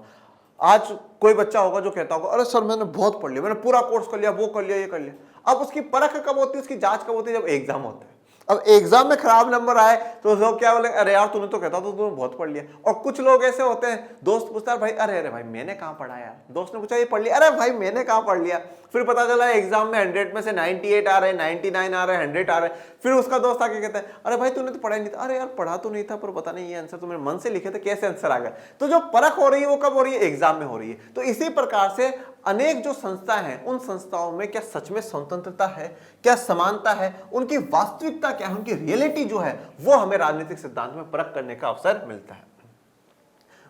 आज कोई बच्चा होगा जो कहता होगा अरे सर मैंने बहुत पढ़ लिया, मैंने पूरा कोर्स कर लिया, वो कर लिया, ये कर लिया। अब उसकी परख कब होती है, उसकी जांच कब होती है? जब एग्जाम होता है। अब एग्जाम में खराब नंबर आए तो लोग क्या बोले, अरे यार तूने तो कहता तो तूने बहुत पढ़ लिया। और कुछ लोग ऐसे होते हैं, दोस्त पूछता है भाई अरे भाई मैंने कहाँ पढ़ा यार, दोस्त ने पूछा ये पढ़ लिया, अरे भाई मैंने कहाँ पढ़ लिया। फिर पता चला एग्जाम में 100 में से 98 आ रहे, 99 आ रहे, 100 आ रहे। फिर उसका दोस्त आके कहता है अरे भाई तूने तो पढ़ा ही नहीं था। अरे यार पढ़ा तो नहीं था पर पता नहीं ये आंसर तो मेरे मन से लिखे थे, कैसे आंसर आ गया। तो जो परख हो रही है वो कब हो रही है? एग्जाम में हो रही है। तो इसी प्रकार से अनेक जो संस्था हैं, उन संस्थाओं में क्या सच में स्वतंत्रता है, क्या समानता है, उनकी वास्तविकता क्या है, उनकी रियलिटी जो है वो हमें राजनीतिक सिद्धांत में परख करने का अवसर मिलता है।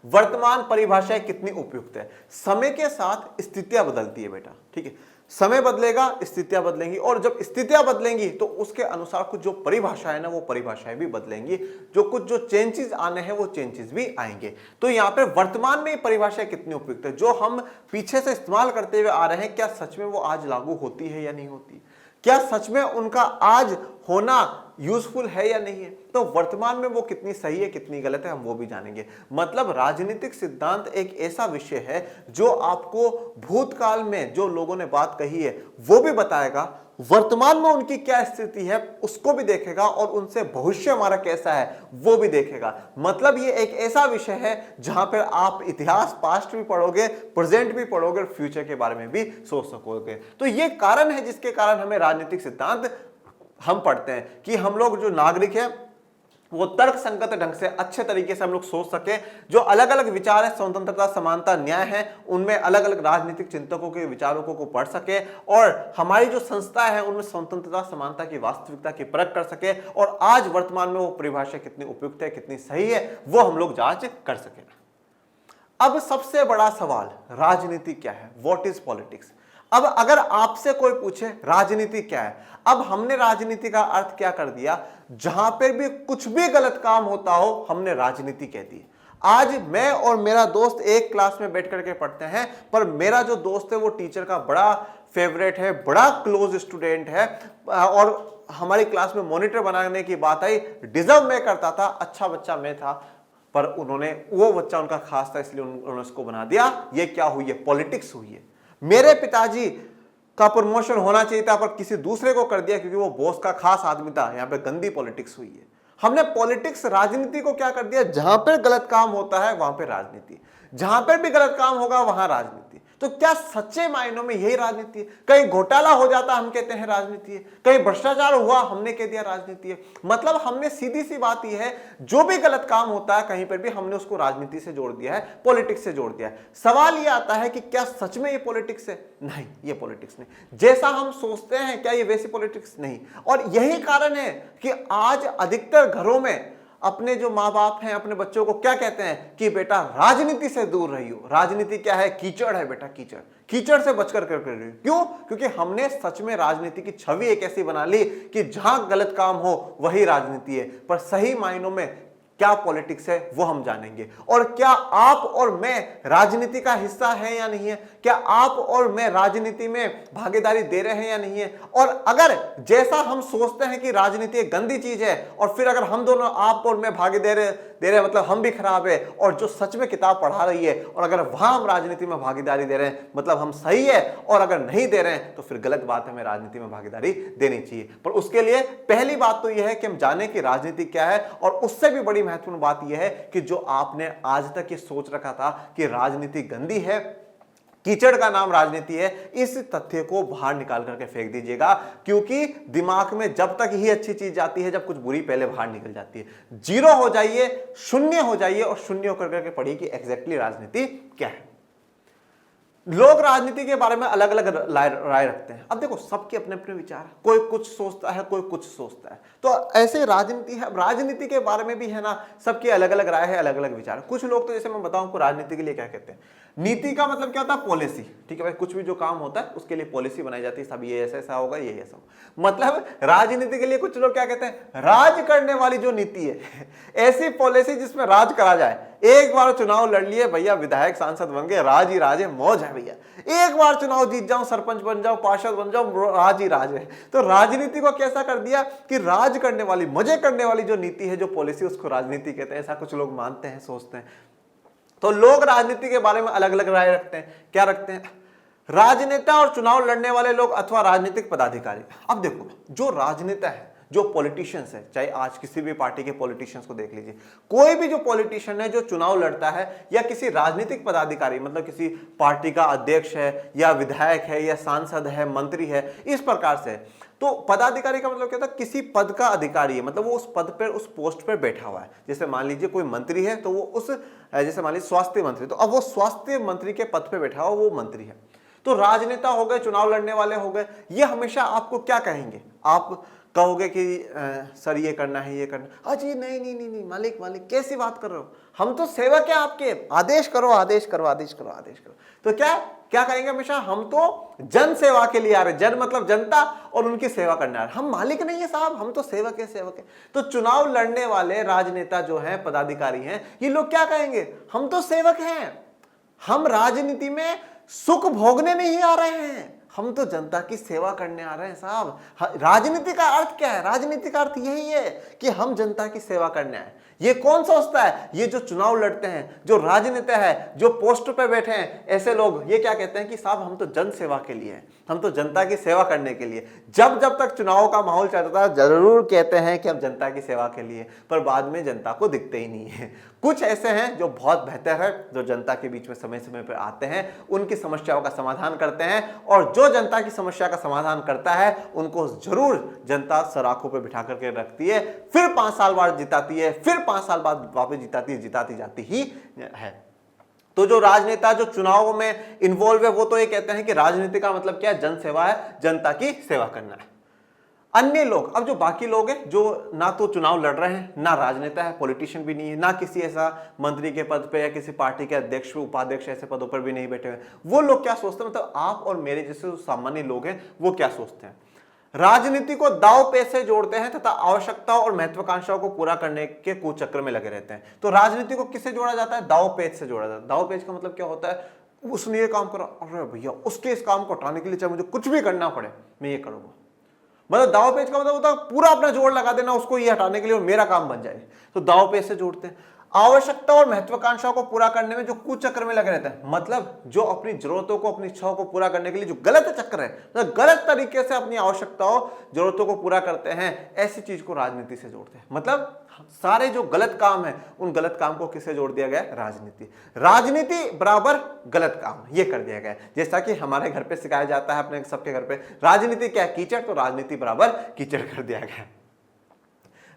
वर्तमान परिभाषाएं कितनी उपयुक्त है? समय के साथ स्थितियां बदलती है बेटा, ठीक है। समय बदलेगा, स्थितियां बदलेंगी, और जब स्थितियां बदलेंगी तो उसके अनुसार कुछ जो परिभाषा है ना वो परिभाषाएं भी बदलेंगी, जो कुछ जो चेंजेस आने हैं वो चेंजेस भी आएंगे। तो यहाँ पे वर्तमान में परिभाषाएं कितनी उपयुक्त है, जो हम पीछे से इस्तेमाल करते हुए आ रहे हैं, क्या सच में वो आज लागू होती है या नहीं होती? क्या सच में उनका आज होना यूजफुल है या नहीं है? तो वर्तमान में वो कितनी सही है कितनी गलत है हम वो भी जानेंगे। मतलब राजनीतिक सिद्धांत एक ऐसा विषय है जो आपको भूतकाल में जो लोगों ने बात कही है वो भी बताएगा, वर्तमान में उनकी क्या स्थिति है उसको भी देखेगा, और उनसे भविष्य हमारा कैसा है वो भी देखेगा। मतलब ये एक ऐसा विषय है जहां पर आप इतिहास पास्ट भी पढ़ोगे, प्रेजेंट भी पढ़ोगे और फ्यूचर के बारे में भी सोच सकोगे। तो ये कारण है जिसके कारण हमें राजनीतिक सिद्धांत हम पढ़ते हैं कि हम लोग जो नागरिक हैं वो तर्क संगत ढंग से अच्छे तरीके से हम लोग सोच सके। जो अलग अलग विचार है, स्वतंत्रता, समानता, न्याय है, उनमें अलग अलग राजनीतिक चिंतकों के विचारों को पढ़ सके, और हमारी जो संस्था है उनमें स्वतंत्रता समानता की वास्तविकता की परख कर सके, और आज वर्तमान में वो परिभाषा कितनी उपयुक्त है कितनी सही है वो हम लोग जांच कर सके। अब सबसे बड़ा सवाल, राजनीति क्या है? What is politics? अब अगर आपसे कोई पूछे राजनीति क्या है, अब हमने राजनीति का अर्थ क्या कर दिया, जहां पर भी कुछ भी गलत काम होता हो हमने राजनीति कह दी। आज मैं और मेरा दोस्त एक क्लास में बैठ करके पढ़ते हैं, पर मेरा जो दोस्त है वो टीचर का बड़ा फेवरेट है, बड़ा क्लोज स्टूडेंट है, और हमारी क्लास में मॉनिटर बनाने की बात आई, डिजर्व मैं करता था, अच्छा बच्चा मैं था, पर उन्होंने, वो बच्चा उनका खास था इसलिए उन्होंने उसको बना दिया। ये क्या हुई है? पॉलिटिक्स हुई है। मेरे पिताजी का प्रमोशन होना चाहिए था पर किसी दूसरे को कर दिया क्योंकि वो बॉस का खास आदमी था, यहां पे गंदी पॉलिटिक्स हुई है। हमने पॉलिटिक्स, राजनीति को क्या कर दिया, जहां पर गलत काम होता है वहां पे राजनीति, जहां पर भी गलत काम होगा वहां राजनीति। तो क्या सच्चे मायनों में यही राजनीति है? कहीं घोटाला हो जाता हम कहते हैं राजनीति है, कहीं भ्रष्टाचार हुआ हमने कह दिया राजनीति है। मतलब हमने सीधी सी बात यह है, जो भी गलत काम होता है कहीं पर भी हमने उसको राजनीति से जोड़ दिया है, पॉलिटिक्स से जोड़ दिया है। सवाल यह आता है कि क्या सच में ये पॉलिटिक्स है? नहीं, ये पॉलिटिक्स नहीं। जैसा हम सोचते हैं क्या ये वैसी पॉलिटिक्स नहीं। और यही कारण है कि आज अधिकतर घरों में अपने जो माँ बाप हैं अपने बच्चों को क्या कहते हैं कि बेटा राजनीति से दूर रहियो। राजनीति क्या है? कीचड़ है बेटा, कीचड़, कीचड़ से बचकर कर रहियो। क्यों? क्योंकि हमने सच में राजनीति की छवि एक ऐसी बना ली कि जहां गलत काम हो वही राजनीति है। पर सही मायनों में क्या पॉलिटिक्स है वो हम जानेंगे। और क्या आप और मैं राजनीति का हिस्सा है या नहीं है? क्या आप और मैं राजनीति में भागीदारी दे रहे हैं या नहीं है? और अगर जैसा हम सोचते हैं कि राजनीति एक गंदी चीज है और फिर अगर हम दोनों, आप और मैं, भागी दे रहे मतलब हम भी खराब है, और जो सच में किताब पढ़ा रही है और अगर वहां हम राजनीति में भागीदारी दे रहे हैं मतलब हम सही है, और अगर नहीं दे रहे हैं तो फिर गलत बात है, हमें राजनीति में भागीदारी देनी चाहिए। पर उसके लिए पहली बात तो यह है कि हम जाने कि राजनीति क्या है। और उससे भी बड़ी महत्वपूर्ण बात यह है कि जो आपने आज तक ये सोच रखा था कि राजनीति गंदी है, कीचड़ का नाम राजनीति है, इस तथ्य को बाहर निकाल करके फेंक दीजिएगा। क्योंकि दिमाग में जब तक ही अच्छी चीज जाती है जब कुछ बुरी पहले बाहर निकल जाती है। जीरो हो जाइए, शून्य हो जाइए और शून्य होकर करके पढ़िए कि एग्जैक्टली राजनीति क्या है। लोग राजनीति के बारे में अलग अलग राय रखते हैं। अब देखो, सबके अपने अपने विचार है, कोई कुछ सोचता है, कोई कुछ सोचता है। तो ऐसे राजनीति है, राजनीति के बारे में भी है ना, सबकी अलग अलग राय है, अलग अलग विचार है। कुछ लोग तो जैसे मैं बताऊं आपको राजनीति के लिए क्या कहते हैं। नीति का मतलब क्या होता है? पॉलिसी। ठीक है भाई, कुछ भी जो काम होता है उसके लिए पॉलिसी बनाई जाती है, सब ये ऐसा ऐसा होगा, ये ऐसा होगा। मतलब राजनीति के लिए कुछ लोग क्या कहते हैं? राज करने वाली जो नीति है, ऐसी पॉलिसी जिसमें राज करा जाए। एक बार चुनाव लड़ लिए भैया, विधायक सांसद बन गए, राज ही राज है, मौज है भैया। एक बार चुनाव जीत जाओ, सरपंच बन जाओ, पार्षद बन जाओ, राज ही राज है। तो राजनीति को कैसा कर दिया कि राज करने वाली, मजे करने वाली जो नीति है, जो पॉलिसी, उसको राजनीति कहते हैं। ऐसा कुछ लोग मानते हैं, सोचते हैं। तो लोग राजनीति के बारे में अलग अलग राय रखते हैं। क्या रखते हैं? राजनेता और चुनाव लड़ने वाले लोग अथवा राजनीतिक पदाधिकारी। अब देखो, जो राजनेता है, जो पॉलिटिशियंस है, चाहे आज किसी भी पार्टी के पॉलिटिशियंस को देख लीजिए, कोई भी जो पॉलिटिशियन है जो चुनाव लड़ता है या किसी राजनीतिक पदाधिकारी मतलब किसी पार्टी का अध्यक्ष है या विधायक है या सांसद है, मंत्री है, इस प्रकार से। तो पदाधिकारी का मतलब क्या होता है? किसी पद का अधिकारी है, मतलब वो उस पद पर, उस पोस्ट पर बैठा हुआ है। जैसे मान लीजिए कोई मंत्री है तो वो उस, जैसे मान लीजिए स्वास्थ्य मंत्री, तो अब वो स्वास्थ्य मंत्री के पद पर बैठा हुआ वो मंत्री है। तो राजनेता हो गए, चुनाव लड़ने वाले हो गए, ये हमेशा आपको क्या कहेंगे? आप कहोगे कि सर ये करना है, ये करना। अजी नहीं नहीं नहीं नहीं मालिक, मालिक कैसी बात कर रहे हो? हम तो सेवक हैं आपके, आदेश करो, आदेश करो, आदेश करो, आदेश करो। तो क्या क्या कहेंगे हमेशा? हम तो जन सेवा के लिए आ रहे, जन मतलब जनता, और उनकी सेवा करने आ रहे, हम मालिक नहीं है साहब, हम तो सेवक है, सेवक है। तो चुनाव लड़ने वाले राजनेता जो हैं, पदाधिकारी हैं, ये लोग क्या कहेंगे? हम तो सेवक हैं, हम राजनीति में सुख भोगने नहीं आ रहे हैं, हम तो जनता की सेवा करने आ रहे हैं साहब। राजनीति का अर्थ क्या है? राजनीति का अर्थ यही है कि हम जनता की सेवा करने आए। ये कौन सोचता है? ये जो चुनाव लड़ते हैं, जो राजनेता है, जो पोस्ट पे बैठे हैं, ऐसे लोग ये क्या कहते हैं कि साहब हम तो जन सेवा के लिए हैं, हम तो जनता की सेवा करने के लिए। जब जब तक चुनाव का माहौल चलता है जरूर कहते हैं कि हम जनता की सेवा के लिए, पर बाद में जनता को दिखते ही नहीं है। कुछ ऐसे हैं जो बहुत बेहतर है, जो जनता के बीच में समय समय पर आते हैं, उनकी समस्याओं का समाधान करते हैं, और जो जनता की समस्या का समाधान करता है उनको जरूर जनता सराखों पर बिठा करके रखती है, फिर 5 साल बाद जिताती है, फिर 5 साल बाद वापस जिताती है, जिताती जाती ही है। तो जो राजनेता जो चुनाव में इन्वॉल्व है वो तो ये कहते हैं कि राजनीति का मतलब क्या है? जन सेवा है, जनता की सेवा करना है। अन्य लोग, अब जो बाकी लोग हैं जो ना तो चुनाव लड़ रहे हैं, ना राजनेता है, पॉलिटिशियन भी नहीं है, ना किसी ऐसा मंत्री के पद पे या किसी पार्टी के अध्यक्ष उपाध्यक्ष ऐसे पदों पर भी नहीं बैठे हुए, वो लोग क्या सोचते हैं? मतलब आप और मेरे जैसे सामान्य लोग हैं वो क्या सोचते हैं? राजनीति को दाव पेच से जोड़ते हैं तथा आवश्यकताओं और महत्वाकांक्षाओं को पूरा करने के कुचक्र में लगे रहते हैं। तो राजनीति को किससे जोड़ा जाता है? दाव पेच से जोड़ा जाता है। दाव पेच का मतलब क्या होता है? उसने ये काम करा, अरे भैया उसके इस काम को हटाने के लिए चाहे मुझे कुछ भी करना पड़े मैं ये करूंगा। मतलब दाव पेच का मतलब होता है पूरा अपना जोर लगा देना उसको ये हटाने के लिए और मेरा काम बन जाए। तो दाव पेच से जोड़ते हैं। आवश्यकता और महत्वाकांक्षाओं को पूरा करने में जो कुचक्र में लगे रहते हैं, मतलब जो अपनी जरूरतों को, अपनी इच्छाओं को पूरा करने के लिए जो गलत चक्र है, तो गलत तरीके से अपनी आवश्यकताओं, जरूरतों को पूरा करते हैं, ऐसी चीज को राजनीति से जोड़ते हैं। मतलब सारे जो गलत काम है, उन गलत काम को किससे जोड़ दिया गया है? राजनीति। राजनीति बराबर गलत काम, ये कर दिया गया है। जैसा कि हमारे घर पे सिखाया जाता है, अपने सबके घर पे, राजनीति क्या है? कीचड़, तो राजनीति बराबर कीचड़ कर दिया गया है।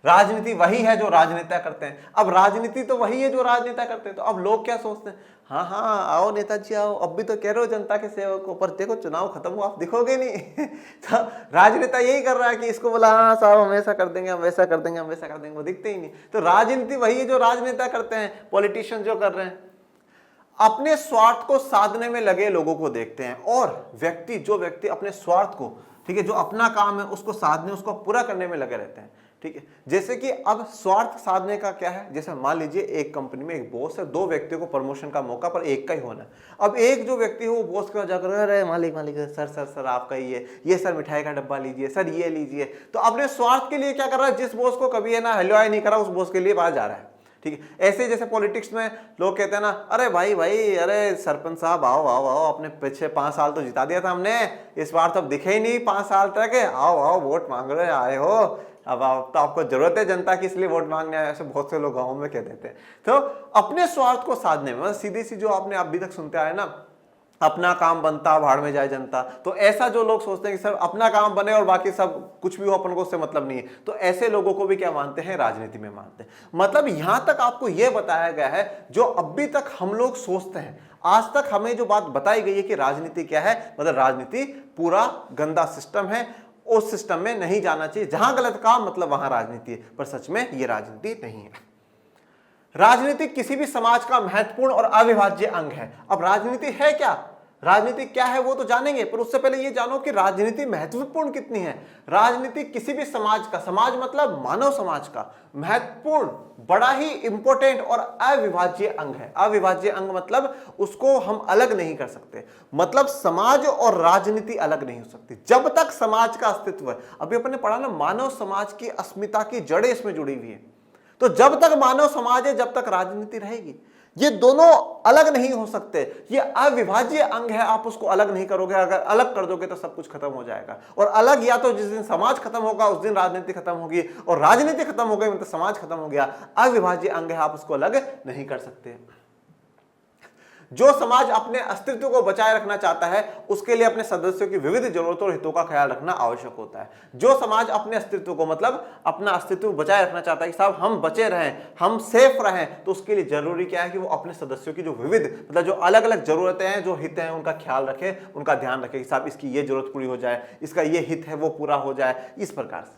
राजनीति वही है जो राजनेता करते हैं। अब राजनीति तो वही है जो राजनेता करते हैं, तो अब लोग क्या सोचते हैं? हाँ हाँ, आओ नेताजी आओ, अब भी तो कह रहे हो जनता के सेवक को, पर देखो चुनाव खत्म हुआ, आप दिखोगे नहीं। तो राजनेता यही कर रहा है कि इसको बोला हाँ साहब हम ऐसा कर देंगे, हम वैसा कर देंगे, हम वैसा कर देंगे, वो दिखते ही नहीं। तो राजनीति वही है जो राजनेता करते हैं, पॉलिटिशियन जो कर रहे हैं। अपने स्वार्थ को साधने में लगे लोगों को देखते हैं, और जो व्यक्ति अपने स्वार्थ को, ठीक है, जो अपना काम है उसको साधने, उसको पूरा करने में लगे रहते हैं, ठीक है। जैसे कि अब स्वार्थ साधने का क्या है? जैसे मान लीजिए एक कंपनी में एक बॉस है, दो व्यक्तियों को प्रमोशन का मौका पर एक का ही होना है। अब एक जो व्यक्ति है वो बॉस के जाकर, अरे मालिक मालिक सर सर सर आपका ये सर मिठाई का डब्बा लीजिए, सर ये लीजिए। तो अपने स्वार्थ के लिए क्या कर रहा है? जिस बॉस को कभी है ना हलवाई नहीं करा, उस बॉस के लिए बाहर जा रहा है, ठीक है। ऐसे जैसे पॉलिटिक्स में लोग कहते हैं ना, अरे भाई अरे सरपंच साहब आओ आओ आओ, अपने पीछे 5 साल तो जिता दिया था हमने, इस बार तो अब दिखे ही नहीं 5 साल तक, आओ आओ वोट मांग रहे आए हो, अब तो आपको जरूरत है जनता की, इसलिए वोट मांगने आए, ऐसे बहुत से लोग गाँव में कह देते हैं। तो अपने स्वार्थ को साधने में, सीधी सी जो आपने अभी तक सुनते आए ना, अपना काम बनता भाड़ में जाए जनता, तो ऐसा जो लोग सोचते हैं कि सर अपना काम बने और बाकी सब कुछ भी हो, अपन को उससे मतलब नहीं है, तो ऐसे लोगों को भी क्या मानते हैं? राजनीति में मानते हैं। मतलब यहां तक आपको यह बताया गया है जो अभी तक हम लोग सोचते हैं। आज तक हमें जो बात बताई गई है कि राजनीति क्या है, मतलब राजनीति पूरा गंदा सिस्टम है, उस सिस्टम में नहीं जाना चाहिए, जहां गलत काम मतलब वहां राजनीति है, पर सच में यह राजनीति नहीं है। राजनीति किसी भी समाज का महत्वपूर्ण और अविभाज्य अंग है। अब राजनीति है क्या, राजनीति क्या है वो तो जानेंगे, पर उससे पहले ये जानो कि राजनीति महत्वपूर्ण कितनी है। राजनीति किसी भी समाज का, समाज मतलब मानव समाज का महत्वपूर्ण, बड़ा ही इंपॉर्टेंट और अविभाज्य अंग है। अविभाज्य अंग मतलब उसको हम अलग नहीं कर सकते, मतलब समाज और राजनीति अलग नहीं हो सकती जब तक समाज का अस्तित्व है। अभी अपन ने पढ़ा ना, मानव समाज की अस्मिता की जड़ें इसमें जुड़ी हुई है। तो जब तक मानव समाज है, जब तक राजनीति रहेगी। ये दोनों अलग नहीं हो सकते, ये अविभाज्य अंग है, आप उसको अलग नहीं करोगे। अगर अलग कर दोगे तो सब कुछ खत्म हो जाएगा। और अलग या तो जिस दिन समाज खत्म होगा उस दिन राजनीति खत्म होगी, और राजनीति खत्म हो गई मतलब समाज खत्म हो गया। अविभाज्य अंग है, आप उसको अलग नहीं कर सकते। जो समाज अपने अस्तित्व को बचाए रखना चाहता है उसके लिए अपने सदस्यों की विविध जरूरतों और हितों का ख्याल रखना आवश्यक होता है। जो समाज अपने अस्तित्व को, मतलब अपना अस्तित्व बचाए रखना चाहता है कि साहब हम बचे रहें, हम सेफ रहें, तो उसके लिए जरूरी क्या है कि वो अपने सदस्यों की जो विविध, मतलब जो अलग अलग जरूरतें हैं, जो हित हैं, उनका ख्याल रखे, उनका ध्यान रखे कि साहब इसकी ये जरूरत पूरी हो जाए, इसका ये हित है वो पूरा हो जाए। इस प्रकार से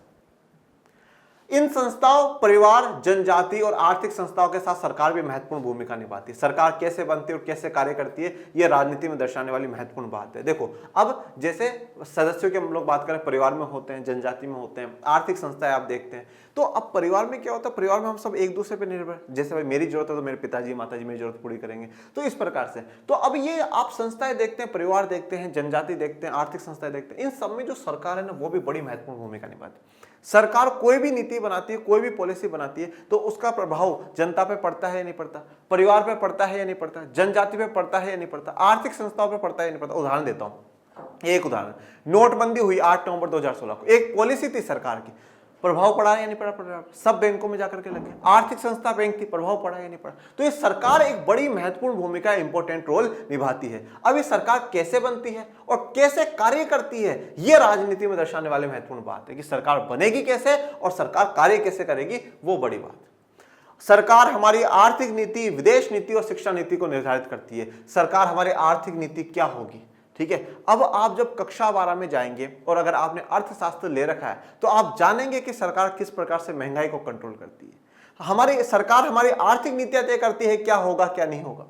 इन संस्थाओं, परिवार, जनजाति और आर्थिक संस्थाओं के साथ सरकार भी महत्वपूर्ण भूमिका निभाती है। सरकार कैसे बनती है और कैसे कार्य करती है, यह राजनीति में दर्शाने वाली महत्वपूर्ण बात है। देखो, अब जैसे सदस्यों की हम लोग बात करें, परिवार में होते हैं, जनजाति में होते हैं, आर्थिक संस्थाएं आप देखते हैं। तो अब परिवार में क्या होता है, परिवार में हम सब एक दूसरे पर निर्भर, जैसे भाई मेरी जरूरत है तो मेरे पिताजी माताजी मेरी जरूरत पूरी करेंगे, तो इस प्रकार से। तो अब ये आप संस्थाएं देखते हैं, परिवार देखते हैं, जनजाति देखते हैं, आर्थिक संस्थाएं देखते हैं, इन सब में जो सरकार है ना वो भी बड़ी महत्वपूर्ण भूमिका निभाती है। सरकार कोई भी नीति बनाती है, कोई भी पॉलिसी बनाती है, तो उसका प्रभाव जनता पे पड़ता है या नहीं पड़ता, परिवार पे पड़ता है या नहीं पड़ता, जनजाति पे पड़ता है या नहीं पड़ता, आर्थिक संस्थाओं पे पड़ता है या नहीं पड़ता। उदाहरण देता हूं, एक उदाहरण, नोटबंदी हुई 8 नवंबर 2016 को, एक पॉलिसी थी सरकार की, प्रभाव पड़ा या नहीं पड़ा? सब बैंकों में जाकर के लग गए। आर्थिक संस्था बैंक थी, प्रभाव पड़ा या नहीं पड़ा? तो ये सरकार एक बड़ी महत्वपूर्ण भूमिका, इंपॉर्टेंट रोल निभाती है। अब ये सरकार कैसे बनती है और कैसे कार्य करती है, ये राजनीति में दर्शाने वाले महत्वपूर्ण बात है कि सरकार बनेगी कैसे और सरकार कार्य कैसे करेगी, वो बड़ी बात है। सरकार हमारी आर्थिक नीति, विदेश नीति और शिक्षा नीति को निर्धारित करती है। सरकार हमारी आर्थिक नीति क्या होगी, ठीक है। अब आप जब कक्षा 12 में जाएंगे और अगर आपने अर्थशास्त्र ले रखा है तो आप जानेंगे कि सरकार किस प्रकार से महंगाई को कंट्रोल करती है। हमारी सरकार हमारी आर्थिक नीतियां तय करती है क्या होगा क्या नहीं होगा।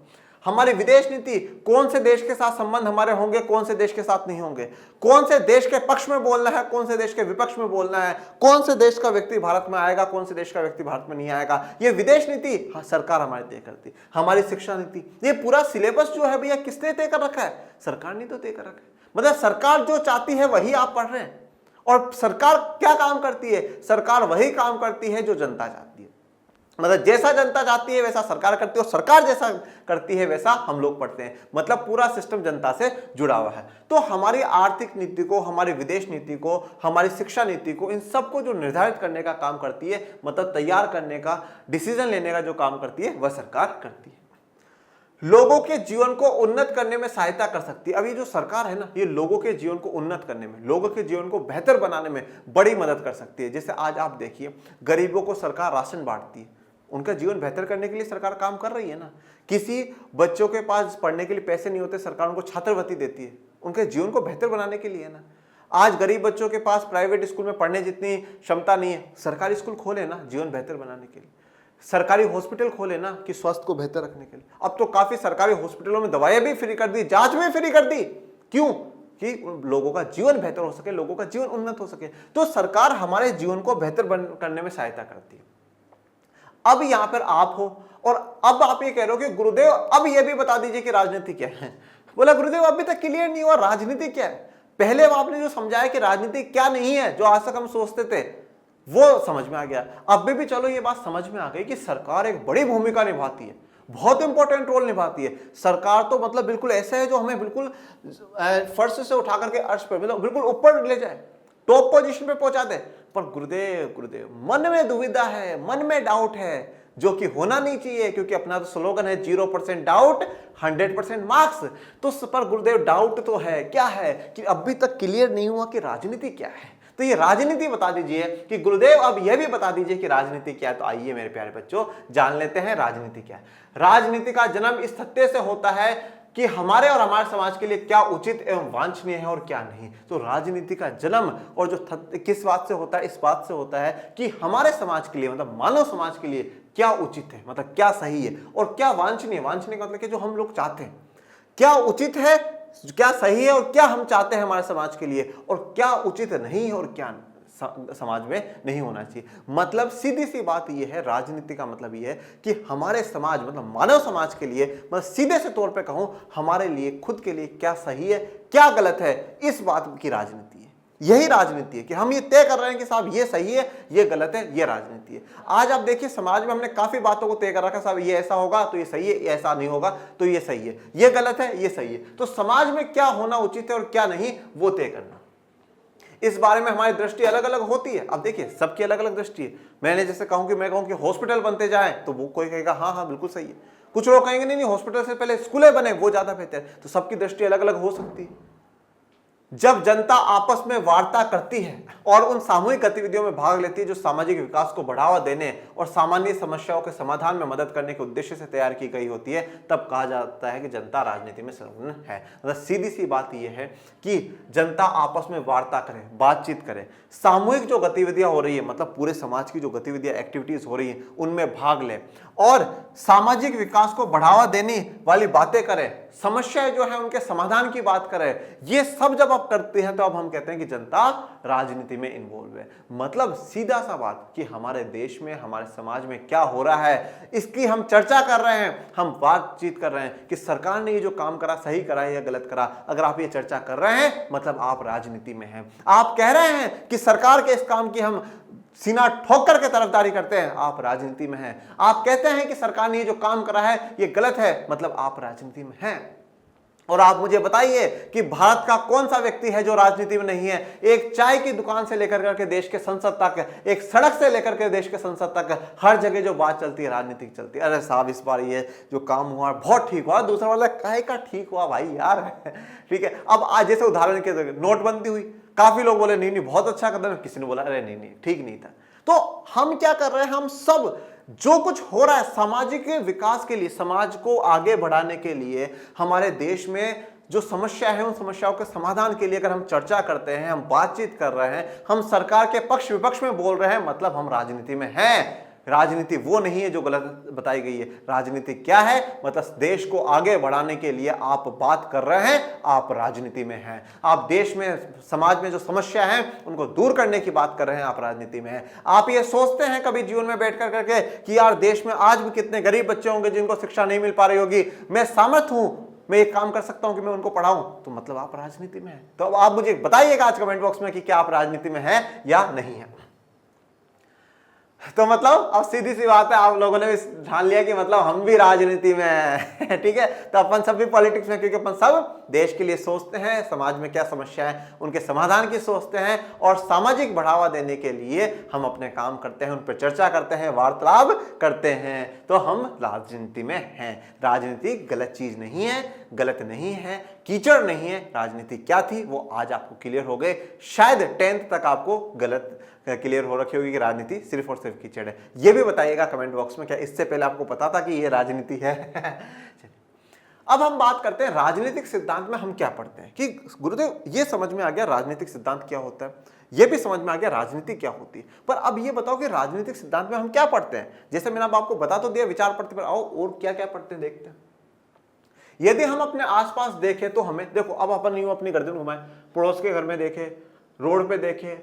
हमारी विदेश नीति, कौन से देश के साथ संबंध हमारे होंगे, कौन से देश के साथ नहीं होंगे, कौन से देश के पक्ष में बोलना है, कौन से देश के विपक्ष में बोलना है, कौन से देश का व्यक्ति भारत में आएगा, कौन से देश का व्यक्ति भारत में नहीं आएगा, ये विदेश नीति सरकार हमारी तय करती। हमारी शिक्षा नीति, ये पूरा सिलेबस जो है भैया किसने तय कर रखा है? सरकार ने तो तय कर रखा है। मतलब सरकार जो चाहती है वही आप पढ़ रहे हैं। और सरकार क्या काम करती है? सरकार वही काम करती है जो जनता चाहती है। मतलब जैसा जनता चाहती है वैसा सरकार करती है और सरकार जैसा करती है वैसा हम लोग पढ़ते हैं। मतलब पूरा सिस्टम जनता से जुड़ा हुआ है। तो हमारी आर्थिक नीति को, हमारी विदेश नीति को, हमारी शिक्षा नीति को, इन सबको जो निर्धारित करने का काम करती है, मतलब तैयार करने का, डिसीजन लेने का जो काम करती है, वह सरकार करती है। लोगों के जीवन को उन्नत करने में सहायता कर सकती है। अब ये जो सरकार है ना, ये लोगों के जीवन को उन्नत करने में, लोगों के जीवन को बेहतर बनाने में बड़ी मदद कर सकती है। जैसे आज आप देखिए, गरीबों को सरकार राशन बांटती है, उनका जीवन बेहतर करने के लिए सरकार काम कर रही है ना। किसी बच्चों के पास पढ़ने के लिए पैसे नहीं होते, सरकार उनको छात्रवृत्ति देती है, उनके जीवन को बेहतर बनाने के लिए ना। आज गरीब बच्चों के पास प्राइवेट स्कूल में पढ़ने जितनी क्षमता नहीं है, सरकारी स्कूल खोले ना जीवन बेहतर बनाने के लिए, सरकारी हॉस्पिटल खोले ना कि स्वास्थ्य को बेहतर रखने के लिए। अब तो काफी सरकारी हॉस्पिटलों में दवाएं भी फ्री कर दी, जांच भी फ्री कर दी। क्यों? कि लोगों का जीवन बेहतर हो सके, लोगों का जीवन उन्नत हो सके। तो सरकार हमारे जीवन को बेहतर करने में सहायता करती है। अब यहां पर आप हो और अब आप ये कह रहे हो कि गुरुदेव अब ये भी बता दीजिए कि राजनीति क्या है। बोला गुरुदेव अभी तक क्लियर नहीं हुआ राजनीति क्या है। पहले आपने जो समझाया कि राजनीति क्या नहीं है, जो आज तक हम सोचते थे, वो समझ में आ गया। अब भी चलो ये बात समझ में आ गई कि सरकार एक बड़ी भूमिका निभाती है, बहुत इंपॉर्टेंट रोल निभाती है। सरकार तो मतलब बिल्कुल ऐसे है जो हमें बिल्कुल फर्श से उठा करके अर्श पर, मतलब बिल्कुल ऊपर ले जाए, टॉप पोजीशन पे पहुंचा दे। पर गुरुदेव गुरुदेव मन में दुविधा है, मन में डाउट है, जो कि होना नहीं चाहिए, क्योंकि अपना तो स्लोगन है 0% डाउट 100% मार्क्स। तो पर गुरुदेव डाउट तो है, क्या है कि अभी तक क्लियर नहीं हुआ कि राजनीति क्या है। तो ये राजनीति बता दीजिए कि गुरुदेव अब यह भी बता दीजिए कि राजनीति क्या है। तो आइए मेरे प्यारे बच्चों जान लेते हैं राजनीति क्या है। राजनीति का जन्म इस तथ्य से होता है कि हमारे और हमारे समाज के लिए क्या उचित एवं वांछनीय है और क्या नहीं। तो राजनीति का जन्म और जो किस बात से होता है, इस बात से होता है कि हमारे समाज के लिए, मतलब मानव समाज के लिए क्या उचित है, मतलब क्या सही है, और क्या वांछनीय। वांछनीय का मतलब कि जो हम लोग चाहते हैं, क्या उचित है, क्या सही है और क्या हम चाहते हैं हमारे समाज के लिए, और क्या उचित नहीं है और क्या समाज में नहीं होना चाहिए। मतलब सीधी सी बात यह है, राजनीति का मतलब यह है कि हमारे समाज, मतलब मानव समाज के लिए, मतलब सीधे से तौर पे कहूं, हमारे लिए खुद के लिए क्या सही है, क्या गलत है, इस बात की राजनीति है। यही राजनीति है कि हम ये तय कर रहे हैं कि साहब ये सही है, ये गलत है, ये राजनीति है। आज आप देखिए समाज में हमने काफी बातों को तय कर रखा, साहब ये ऐसा होगा तो ये सही है, ये ऐसा नहीं होगा तो ये सही है, ये गलत है, ये सही है। तो समाज में क्या होना उचित है और क्या नहीं, वो तय करना। इस बारे में हमारी दृष्टि अलग अलग होती है। अब देखिए सबकी अलग अलग दृष्टि है। मैंने जैसे कहूं कि मैं कहूं कि हॉस्पिटल बनते जाएं, तो वो कोई कहेगा हाँ हाँ बिल्कुल सही है, कुछ लोग कहेंगे नहीं नहीं हॉस्पिटल से पहले स्कूलें बने, वो ज्यादा बेहतर है। तो सबकी दृष्टि अलग अलग हो सकती है। जब जनता आपस में वार्ता करती है और उन सामूहिक गतिविधियों में भाग लेती है जो सामाजिक विकास को बढ़ावा देने और सामान्य समस्याओं के समाधान में मदद करने के उद्देश्य से तैयार की गई होती है, तब कहा जाता है कि जनता राजनीति में संलग्न है। मतलब सीधी सी बात यह है कि जनता आपस में वार्ता करे, बातचीत करे, सामूहिक जो गतिविधियां हो रही है, मतलब पूरे समाज की जो गतिविधियां, एक्टिविटीज हो रही है, उनमें भाग ले और सामाजिक विकास को बढ़ावा देने वाली बातें करें, समस्याएं जो है उनके समाधान की बात करें। ये सब जब आप करते हैं तो अब हम कहते हैं कि जनता राजनीति में इन्वॉल्व है। मतलब सीधा सा बात कि हमारे देश में, हमारे समाज में क्या हो रहा है, इसकी हम चर्चा कर रहे हैं, हम बातचीत कर रहे हैं कि सरकार ने ये जो काम करा सही करा है या गलत करा। अगर आप ये चर्चा कर रहे हैं मतलब आप राजनीति में हैं। आप कह रहे हैं कि सरकार के इस काम की हम सीना ठोक करके तरफदारी करते हैं, आप राजनीति में हैं। आप कहते हैं कि सरकार ने ये जो काम करा है ये गलत है, मतलब आप राजनीति में हैं। और आप मुझे बताइए कि भारत का कौन सा व्यक्ति है जो राजनीति में नहीं है। एक चाय की दुकान से लेकर करके देश के संसद तक, एक सड़क से लेकर के देश के संसद तक, हर जगह जो बात चलती है राजनीति की चलती है। अरे साहब इस बार ये जो काम हुआ बहुत ठीक हुआ, दूसरा वाला काहे का ठीक हुआ भाई यार। ठीक है, अब आज जैसे उदाहरण के नोटबंदी हुई, काफी लोग बोले नहीं नहीं बहुत अच्छा कदम है, किसी ने बोला अरे नहीं नहीं ठीक नहीं था। तो हम क्या कर रहे हैं, हम सब जो कुछ हो रहा है सामाजिक विकास के लिए, समाज को आगे बढ़ाने के लिए, हमारे देश में जो समस्या है उन समस्याओं के समाधान के लिए अगर हम चर्चा करते हैं, हम बातचीत कर रहे हैं, हम सरकार के पक्ष विपक्ष में बोल रहे हैं, मतलब हम राजनीति में हैं। राजनीति वो नहीं है जो गलत बताई गई है। राजनीति क्या है, मतलब देश को आगे बढ़ाने के लिए आप बात कर रहे हैं, आप राजनीति में हैं। आप देश में, समाज में जो समस्या है उनको दूर करने की बात कर रहे हैं, आप राजनीति में हैं। आप ये सोचते हैं कभी जीवन में बैठ कर करके कि यार देश में आज भी कितने गरीब बच्चे होंगे जिनको शिक्षा नहीं मिल पा रही होगी, मैं सामर्थ हूं, मैं एक काम कर सकता हूं कि मैं उनको पढ़ाऊं, तो मतलब आप राजनीति में हैं। तो अब आप मुझे बताइएगा आज कमेंट बॉक्स में कि क्या आप राजनीति में हैं या नहीं है। तो मतलब अब सीधी सी बात है, आप लोगों ने भी ठान लिया कि मतलब हम भी राजनीति में हैं। ठीक है, तो अपन सब भी पॉलिटिक्स में, क्योंकि अपन सब देश के लिए सोचते हैं, समाज में क्या समस्या है उनके समाधान की सोचते हैं, और सामाजिक बढ़ावा देने के लिए हम अपने काम करते हैं, उन पर चर्चा करते हैं, वार्तालाप करते हैं। तो हम राजनीति में हैं। राजनीति गलत चीज नहीं है, गलत नहीं है, कीचड़ नहीं है। राजनीति क्या थी वो आज आपको क्लियर हो गए। शायद 10th तक आपको गलत क्लियर हो रखी होगी कि राजनीति सिर्फ और सिर्फ कीचड़ है। ये भी बताइएगा कमेंट बॉक्स में, क्या इससे पहले आपको पता था कि ये राजनीति है? अब हम बात करते हैं राजनीतिक सिद्धांत में हम क्या पढ़ते हैं। कि गुरुदेव ये समझ में आ गया राजनीतिक सिद्धांत क्या होता है, ये भी समझ में आ गया राजनीति क्या होती है, पर अब ये बताओ कि राजनीतिक सिद्धांत में हम क्या पढ़ते हैं। जैसे मैंने अब आपको बता तो दिया विचार पढ़ते, पर आओ और क्या क्या पढ़ते हैं देखते हैं। यदि हम अपने आसपास देखें तो हमें देखो, अब अपन यूं अपनी गर्दन घुमाएं, पड़ोस के घर में देखें, रोड पे देखें,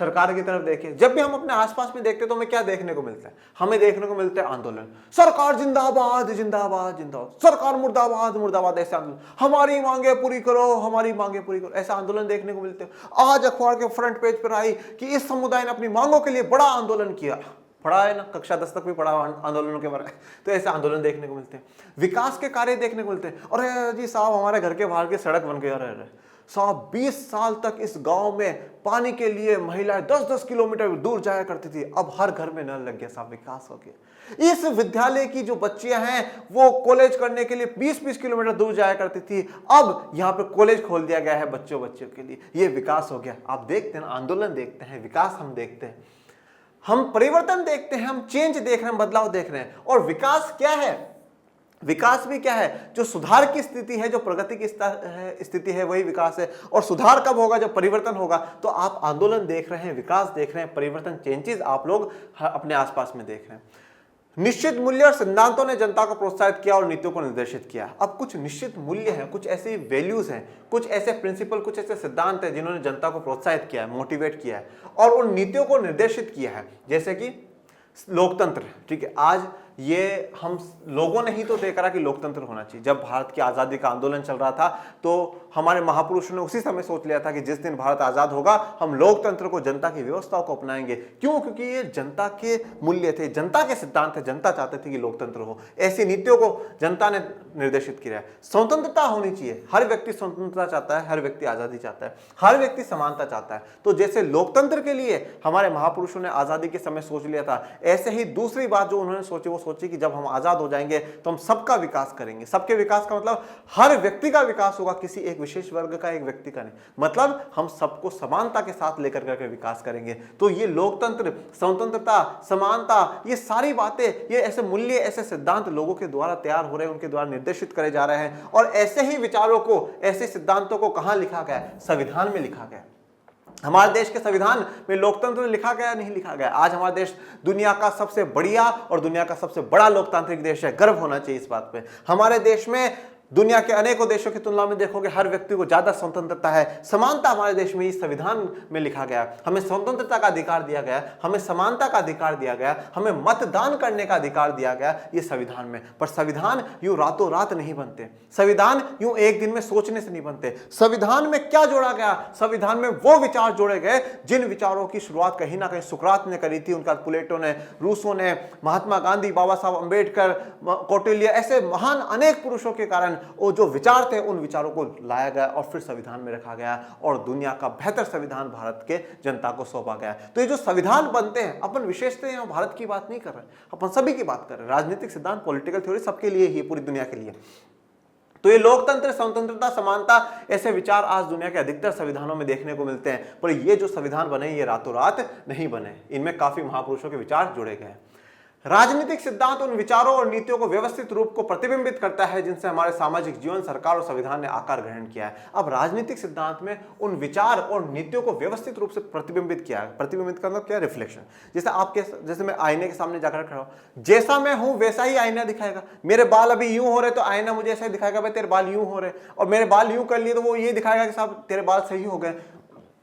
सरकार की तरफ देखें, जब भी हम अपने आसपास में देखते हैं तो हमें क्या देखने को मिलता है? हमें देखने को मिलता है आंदोलन। सरकार जिंदाबाद जिंदाबाद जिंदाबाद, सरकार मुर्दाबाद मुर्दाबाद, ऐसे आंदोलन। हमारी मांगे पूरी करो, हमारी मांगे पूरी करो, ऐसा आंदोलन देखने को मिलते हैं। आज अखबार के फ्रंट पेज पर आई कि इस समुदाय ने अपनी मांगों के लिए बड़ा आंदोलन किया। पढ़ा है ना, कक्षा 10 तक भी पढ़ा आंदोलनों के बारे में। तो ऐसे आंदोलन देखने को मिलते हैं, विकास के कार्य देखने को मिलते हैं। अरे जी साहब, हमारे घर के बाहर की सड़क बन गई। अरे साहब, 20 साल तक इस गांव में पानी के लिए महिलाएं 10-10 किलोमीटर दूर जाया करती थी, अब हर घर में नल लग गया। साहब, विकास हो गया। इस विद्यालय की जो बच्चियां हैं वो कॉलेज करने के लिए 20-20 किलोमीटर दूर जाया करती थी, अब यहाँ पे कॉलेज खोल दिया गया है बच्चों के लिए। ये विकास हो गया। आप देखते हैं, आंदोलन देखते हैं, विकास हम देखते हैं, हम परिवर्तन देखते हैं, हम चेंज देख रहे हैं, बदलाव देख रहे हैं। और विकास क्या है? विकास भी क्या है? जो सुधार की स्थिति है, जो प्रगति की स्थिति है, वही विकास है। और सुधार कब होगा? जब परिवर्तन होगा। तो आप आंदोलन देख रहे हैं, विकास देख रहे हैं, परिवर्तन, चेंजेस आप लोग अपने आसपास में देख रहे हैं। निश्चित मूल्य और सिद्धांतों ने जनता को प्रोत्साहित किया और नीतियों को निर्देशित किया। अब कुछ निश्चित मूल्य हैं, कुछ ऐसे वैल्यूज हैं, कुछ ऐसे प्रिंसिपल, कुछ ऐसे सिद्धांत हैं जिन्होंने जनता को प्रोत्साहित किया है, मोटिवेट किया है और उन नीतियों को निर्देशित किया है। जैसे कि लोकतंत्र। ठीक है, आज ये हम लोगों ने ही तो देख रहा कि लोकतंत्र होना चाहिए। जब भारत की आज़ादी का आंदोलन चल रहा था तो हमारे महापुरुषों ने उसी समय सोच लिया था कि जिस दिन भारत आज़ाद होगा हम लोकतंत्र को, जनता की व्यवस्थाओं को अपनाएंगे। क्यों? क्योंकि ये जनता के मूल्य थे, जनता के सिद्धांत थे, जनता चाहते थे कि लोकतंत्र हो। ऐसी नीतियों को जनता ने निर्देशित किया है। स्वतंत्रता होनी चाहिए, हर व्यक्ति स्वतंत्रता चाहता है, हर व्यक्ति आज़ादी चाहता है, हर व्यक्ति समानता चाहता है। तो जैसे लोकतंत्र के लिए हमारे महापुरुषों ने आज़ादी के समय सोच लिया था, ऐसे ही दूसरी बात जो उन्होंने सोची वो सोची कि जब हम आजाद हो जाएंगे तो हम सबका विकास करेंगे। सबके विकास का मतलब हर व्यक्ति का विकास होगा, किसी एक विशेष वर्ग का, एक व्यक्ति का नहीं। मतलब हम सबको समानता के साथ लेकर करके विकास करेंगे। तो ये लोकतंत्र, स्वतंत्रता, समानता, ये सारी बातें, ये ऐसे मूल्य, ऐसे सिद्धांत लोगों के द्वारा तैयार हो रहे हैं, उनके द्वारा निर्देशित करे जा रहे हैं। और ऐसे ही विचारों को, ऐसे सिद्धांतों को कहां लिखा गया? संविधान में लिखा गया। हमारे देश के संविधान में लोकतंत्र लिखा गया, नहीं लिखा गया? आज हमारा देश दुनिया का सबसे बढ़िया और दुनिया का सबसे बड़ा लोकतांत्रिक देश है। गर्व होना चाहिए इस बात पे। हमारे देश में दुनिया के अनेकों देशों की तुलना में देखोगे हर व्यक्ति को ज्यादा स्वतंत्रता है, समानता हमारे देश में इस संविधान में लिखा गया। हमें स्वतंत्रता का अधिकार दिया गया, हमें समानता का अधिकार दिया गया, हमें मतदान करने का अधिकार दिया गया, ये संविधान में। पर संविधान यूं रातों रात नहीं बनते, संविधान यूं एक दिन में सोचने से नहीं बनते। संविधान में क्या जोड़ा गया? संविधान में वो विचार जोड़े गए जिन विचारों की शुरुआत कहीं ना कहीं सुकरात ने करी थी, उनका प्लेटो ने, रूसो ने, महात्मा गांधी, बाबा साहब अम्बेडकर, कौटिल्य, ऐसे महान अनेक पुरुषों के कारण वो जो विचार थे उन विचारों को लाया गया और फिर संविधान में रखा गया और दुनिया का बेहतर संविधान भारत के जनता को सौंपा गया। तो ये जो संविधान बनते हैं, अपन विशेषतः यहाँ भारत की बात नहीं कर रहे, अपन सभी की बात कर रहे हैं। राजनीतिक सिद्धांत, पॉलिटिकल थ्योरी सबके लिए ही, पूरी दुनिया के लिए। तो ये लोकतंत्र, स्वतंत्रता, समानता, ऐसे विचार आज दुनिया के अधिकतर संविधानों में देखने को मिलते हैं। पर ये जो संविधान बने ये रातों रात नहीं बने, इनमें काफी महापुरुषों के विचार जुड़े गए। राजनीतिक सिद्धांत उन विचारों और नीतियों को व्यवस्थित रूप को प्रतिबिंबित करता है जिनसे हमारे सामाजिक जीवन, सरकार और संविधान ने आकार ग्रहण किया है। अब राजनीतिक सिद्धांत में उन विचार और नीतियों को व्यवस्थित रूप से प्रतिबिंबित किया है। प्रतिबिंबित का मतलब क्या? रिफ्लेक्शन। जैसे मैं आईने के सामने जाकर खड़ा हूं, जैसा मैं हूं वैसा ही आईना दिखाएगा। मेरे बाल अभी यूं हो रहे तो आईना मुझे ऐसा ही दिखाएगा, भाई तेरे बाल यूं हो रहे, और मेरे बाल यूं कर लिए तो वो ये दिखाएगा कि साहब तेरे बाल सही हो गए।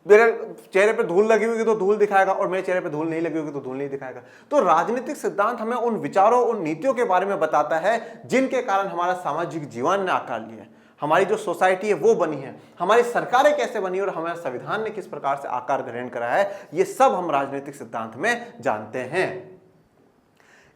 मेरे चेहरे पे धूल लगी हुई तो धूल दिखाएगा और मेरे चेहरे पे धूल नहीं लगी होगी तो धूल नहीं दिखाएगा। तो राजनीतिक सिद्धांत हमें उन विचारों, उन नीतियों के बारे में बताता है जिनके कारण हमारा सामाजिक जीवन ने आकार लिया है, हमारी जो सोसाइटी है वो बनी है, हमारी सरकारें कैसे बनी और हमारे संविधान ने किस प्रकार से आकार ग्रहण करा है, ये सब हम राजनीतिक सिद्धांत में जानते हैं।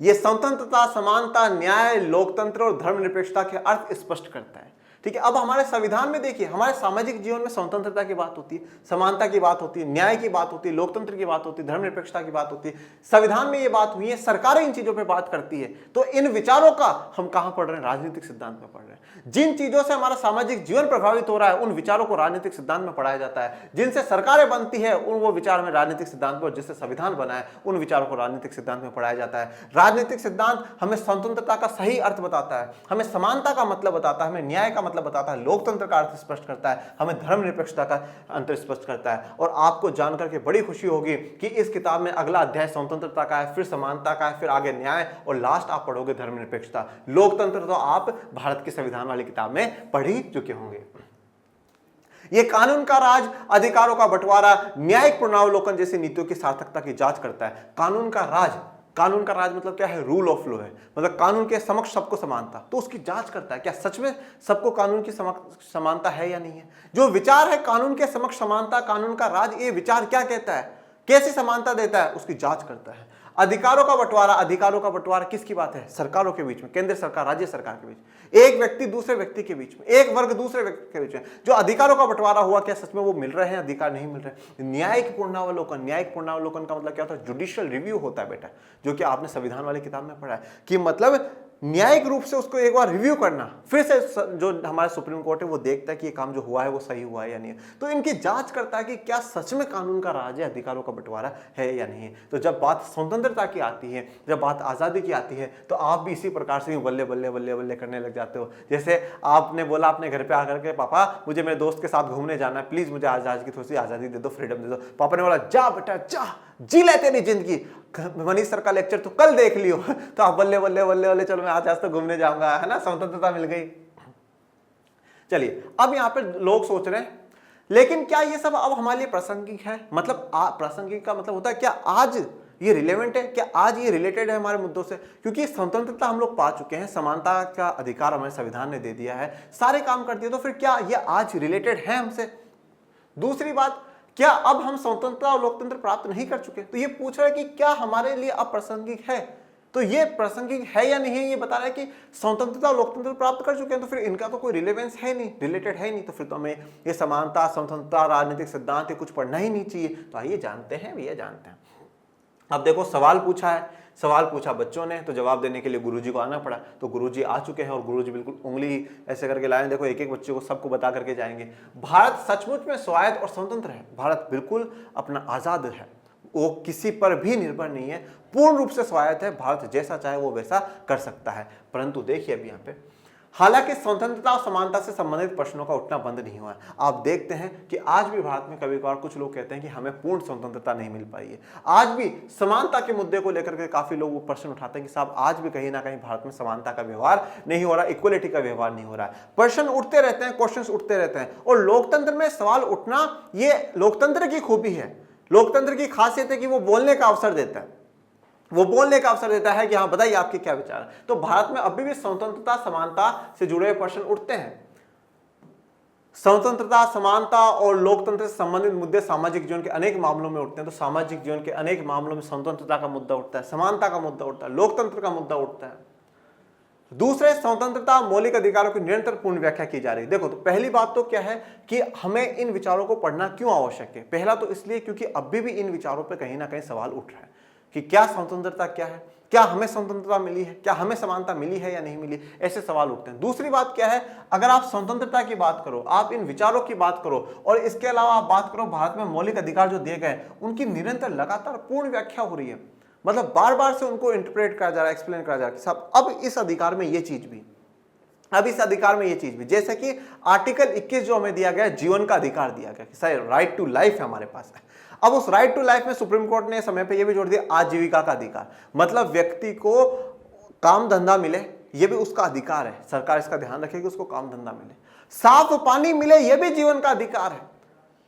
ये स्वतंत्रता, समानता, न्याय, लोकतंत्र और धर्मनिरपेक्षता के अर्थ स्पष्ट करता है। ठीक है, अब हमारे संविधान में देखिए, हमारे सामाजिक जीवन में स्वतंत्रता की बात होती है, समानता की बात होती है, न्याय की बात होती है, लोकतंत्र की बात होती है, धर्मनिरपेक्षता की बात होती है। संविधान में ये बात हुई है, सरकारें इन चीजों पे बात करती है। तो इन विचारों का हम कहां पढ़ रहे हैं? राजनीतिक सिद्धांत में पढ़ रहे हैं। जिन चीजों से हमारा सामाजिक जीवन प्रभावित हो रहा है, उन विचारों को राजनीतिक सिद्धांत में पढ़ाया जाता है। जिनसे सरकारें बनती है, उन वो विचार में राजनीतिक सिद्धांत में, और जिससे संविधान बना है, उन विचारों को राजनीतिक सिद्धांत में पढ़ाया जाता है। राजनीतिक सिद्धांत हमें स्वतंत्रता का सही अर्थ बताता है, हमें समानता का मतलब बताता है, हमें न्याय का मतलब बताता है, लोकतंत्र का अर्थ स्पष्ट करता है, हमें धर्मनिरपेक्षता का अंतर स्पष्ट करता है। और आपको जानकर के बड़ी खुशी होगी कि इस किताब में अगला अध्याय स्वतंत्रता का है, फिर समानता का है, फिर आगे न्याय, और लास्ट आप पढ़ोगे धर्मनिरपेक्षता। लोकतंत्र तो आप भारत के संविधान वाली किताब में पढ़ ही चुके होंगे। ये कानून का राज, अधिकारों का बंटवारा, न्यायिक पुनरावलोकन जैसी नीतियों की सार्थकता की जांच करता है। कानून का राज, कानून का राज मतलब क्या है? रूल ऑफ लॉ है, मतलब कानून के समक्ष सबको समानता। तो उसकी जांच करता है, क्या सच में सबको कानून की समानता है या नहीं है। जो विचार है कानून के समक्ष समानता, कानून का राज, ये विचार क्या कहता है, कैसी समानता देता है, उसकी जांच करता है। अधिकारों का बंटवारा, अधिकारों का बंटवारा किसकी बात है? सरकारों के बीच में, केंद्र सरकार, राज्य सरकार के बीच, एक व्यक्ति दूसरे व्यक्ति के बीच में, एक वर्ग दूसरे व्यक्ति के बीच में। जो अधिकारों का बंटवारा हुआ, क्या सच में वो मिल रहे हैं अधिकार, नहीं मिल रहे? न्यायिक पुनरावलोकन, न्यायिक पुनरावलोकन का मतलब क्या होता है? जुडिशियल रिव्यू होता है बेटा, जो कि आपने संविधान वाली किताब में पढ़ा है, कि मतलब न्यायिक रूप से उसको एक बार रिव्यू करना, फिर से जो हमारे सुप्रीम कोर्ट है वो देखता है कि ये काम जो हुआ है वो सही हुआ है या नहीं है। तो इनकी जांच करता है कि क्या सच में कानून का राज है, अधिकारों का बंटवारा है या नहीं है। तो जब बात स्वतंत्रता की आती है, जब बात आज़ादी की आती है, तो आप भी इसी प्रकार से बल्ले बल्ले बल्ले बल्ले करने लग जाते हो। जैसे आपने बोला अपने घर पर आकर के, पापा मुझे मेरे दोस्त के साथ घूमने जाना है, प्लीज़ मुझे आज की थोड़ी सी आज़ादी दे दो, फ्रीडम दे दो। पापा ने बोला जा बेटा जा, जी ले तेरी जिंदगी, मनीष सर का लेक्चर तो कल देख लियो। तो आप बल्ले बल्ले बल्ले बल्ले, चलो मैं आज तो घूमने जाऊंगा, है ना, स्वतंत्रता मिल गई। चलिए, अब यहां पे लोग सोच रहे हैं, लेकिन क्या ये सब अब हमारे लिए प्रासंगिक है? मतलब प्रासंगिक का मतलब होता है क्या आज ये रिलेवेंट है, क्या आज ये रिलेटेड है हमारे मुद्दों से? क्योंकि स्वतंत्रता हम लोग पा चुके हैं, समानता का अधिकार हमारे संविधान ने दे दिया है, सारे काम कर दिए, तो फिर क्या ये आज रिलेटेड है हमसे? दूसरी बात, क्या अब हम स्वतंत्रता और लोकतंत्र प्राप्त नहीं कर चुके? तो ये पूछ रहा है कि क्या हमारे लिए अब प्रासंगिक है? तो ये प्रासंगिक है या नहीं है, ये बता रहा है कि स्वतंत्रता और लोकतंत्र प्राप्त कर चुके हैं, तो फिर इनका तो कोई रिलेवेंस है नहीं, रिलेटेड है नहीं, तो फिर तो हमें ये समानता, स्वतंत्रता, राजनीतिक सिद्धांत ये कुछ पढ़ना ही नहीं चाहिए। तो आइए जानते हैं भैया, जानते हैं। अब देखो, सवाल पूछा है, सवाल पूछा बच्चों ने, तो जवाब देने के लिए गुरुजी को आना पड़ा। तो गुरुजी आ चुके हैं और गुरुजी बिल्कुल उंगली ऐसे करके लाए, देखो एक एक बच्चे को सबको बता करके जाएंगे। भारत सचमुच में स्वायत्त और स्वतंत्र है, भारत बिल्कुल अपना आजाद है, वो किसी पर भी निर्भर नहीं है, पूर्ण रूप से स्वायत्त है, भारत जैसा चाहे वो वैसा कर सकता है। परंतु देखिए अभी यहाँ पे, हालांकि स्वतंत्रता और समानता से संबंधित प्रश्नों का उठना बंद नहीं हुआ है। आप देखते हैं कि आज भी भारत में कभी कभार कुछ लोग कहते हैं कि हमें पूर्ण स्वतंत्रता नहीं मिल पाई है। आज भी समानता के मुद्दे को लेकर के काफी लोग वो प्रश्न उठाते हैं कि साहब आज भी कहीं ना कहीं भारत में समानता का व्यवहार नहीं हो रहा, इक्वलिटी का व्यवहार नहीं हो रहा है। प्रश्न उठते रहते हैं, क्वेश्चन उठते रहते हैं, और लोकतंत्र में सवाल उठना ये लोकतंत्र की खूबी है। लोकतंत्र की खासियत है कि वो बोलने का अवसर देता है, वो बोलने का अवसर देता है कि हाँ बताइए आपके क्या विचार है। तो भारत में अभी भी स्वतंत्रता, समानता से जुड़े हुए प्रश्न उठते हैं। स्वतंत्रता, समानता और लोकतंत्र से संबंधित मुद्दे सामाजिक जीवन के अनेक मामलों में उठते हैं। तो सामाजिक जीवन के अनेक मामलों में स्वतंत्रता का मुद्दा उठता है, समानता का मुद्दा उठता है, लोकतंत्र का मुद्दा उठता है। दूसरे, स्वतंत्रता, मौलिक अधिकारों की निरंतर पूर्ण व्याख्या की जा रही है। देखो, तो पहली बात तो क्या है कि हमें इन विचारों को पढ़ना क्यों आवश्यक है? पहला तो इसलिए क्योंकि अभी भी इन विचारों पर कहीं ना कहीं सवाल उठ रहा है कि क्या स्वतंत्रता क्या है, क्या हमें स्वतंत्रता मिली है, क्या हमें समानता मिली है या नहीं मिली, ऐसे सवाल उठते हैं। दूसरी बात क्या है, अगर आप स्वतंत्रता की बात करो, आप इन विचारों की बात करो, और इसके अलावा आप बात करो भारत में मौलिक अधिकार जो दिए गए उनकी निरंतर लगातार पूर्ण व्याख्या हो रही है, मतलब बार बार से उनको इंटरप्रेट करा जा रहा है, एक्सप्लेन करा जा रहा है, साहब अब इस अधिकार में ये चीज भी, अब इस अधिकार में ये चीज भी, जैसे कि आर्टिकल 21 जो हमें दिया गया, जीवन का अधिकार दिया गया, सर राइट टू लाइफ है हमारे पास है। अब उस राइट टू लाइफ में सुप्रीम कोर्ट ने समय पे ये भी जोड़ दिया आजीविका का अधिकार, मतलब व्यक्ति को काम धंधा मिले, ये भी उसका अधिकार है, सरकार इसका ध्यान रखेगी उसको काम धंधा मिले। साफ पानी मिले, ये भी जीवन का अधिकार है।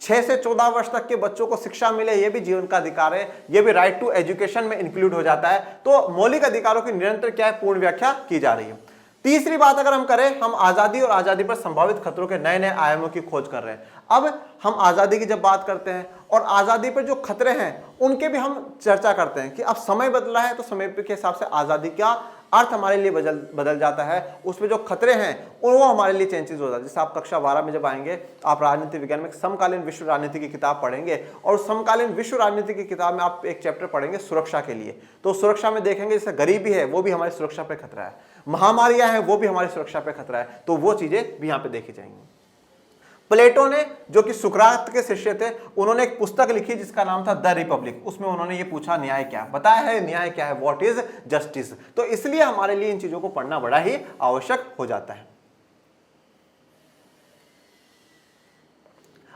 6 से 14 वर्ष तक के बच्चों को शिक्षा मिले, ये भी जीवन का अधिकार है, ये भी राइट टू एजुकेशन में इंक्लूड हो जाता है। तो मौलिक अधिकारों की निरंतर क्या है, पूर्ण व्याख्या की जा रही है। तीसरी बात अगर हम करें, हम आजादी और आजादी पर संभावित खतरों के नए नए आयामों की खोज कर रहे हैं। अब हम आजादी की जब बात करते हैं और आजादी पर जो खतरे हैं उनके भी हम चर्चा करते हैं कि अब समय बदला है तो समय के हिसाब से आजादी का अर्थ हमारे लिए बदल जाता है, उसमें जो खतरे हैं वो हमारे लिए चेंजेस हो जाते हैं। जैसे आप कक्षा 12 में जब आएंगे, आप राजनीति विज्ञान में समकालीन विश्व राजनीति की किताब पढ़ेंगे और समकालीन विश्व राजनीति की किताब में आप एक चैप्टर पढ़ेंगे सुरक्षा के लिए। तो सुरक्षा में देखेंगे जैसे गरीबी है वो भी हमारी सुरक्षा पे खतरा है, महामारियां हैं वो भी हमारी सुरक्षा पे खतरा है, तो वो चीजें भी यहाँ पे देखी जाएंगी। प्लेटो ने, जो कि सुकरात के शिष्य थे, उन्होंने एक पुस्तक लिखी जिसका नाम था द रिपब्लिक। उसमें उन्होंने ये पूछा न्याय क्या बताया है, न्याय क्या है, व्हाट इज जस्टिस। तो इसलिए हमारे लिए इन चीजों को पढ़ना बड़ा ही आवश्यक हो जाता है।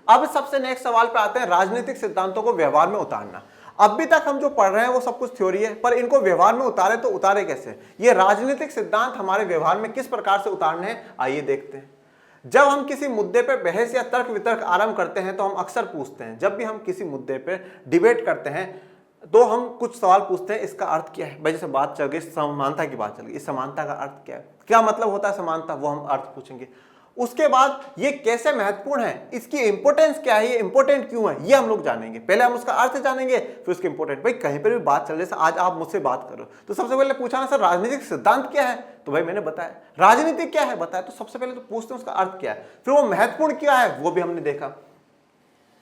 अब सबसे नेक्स्ट सवाल पे आते हैं, राजनीतिक सिद्धांतों को व्यवहार में उतारना। अभी तक हम जो पढ़ रहे हैं वो सब कुछ थ्योरी है, पर इनको व्यवहार में उतारे तो उतारे कैसे? ये राजनीतिक सिद्धांत हमारे व्यवहार में किस प्रकार से उतारने हैं, आइए देखते हैं। जब हम किसी मुद्दे पर बहस या तर्क वितर्क आरंभ करते हैं तो हम अक्सर पूछते हैं, जब भी हम किसी मुद्दे पर डिबेट करते हैं तो हम कुछ सवाल पूछते हैं, इसका अर्थ क्या है? भाई जैसे बात चल गई समानता की, बात चल गई, इस समानता का अर्थ क्या है, क्या मतलब होता है समानता, वो हम अर्थ पूछेंगे। उसके बाद ये कैसे महत्वपूर्ण है, इसकी इंपोर्टेंस क्या है, ये इंपोर्टेंट क्यों है, ये हम लोग जानेंगे। पहले हम उसका अर्थ जानेंगे फिर उसके इंपोर्टेंट। भाई कहीं पर भी बात चल रही है, आज आप मुझसे बात करो तो सबसे पहले पूछा ना सर राजनीतिक सिद्धांत क्या है, तो भाई मैंने बताया। राजनीति क्या है बताया, तो सबसे पहले तो पूछते हैं उसका अर्थ क्या है, फिर वो महत्वपूर्ण क्या है वो भी हमने देखा।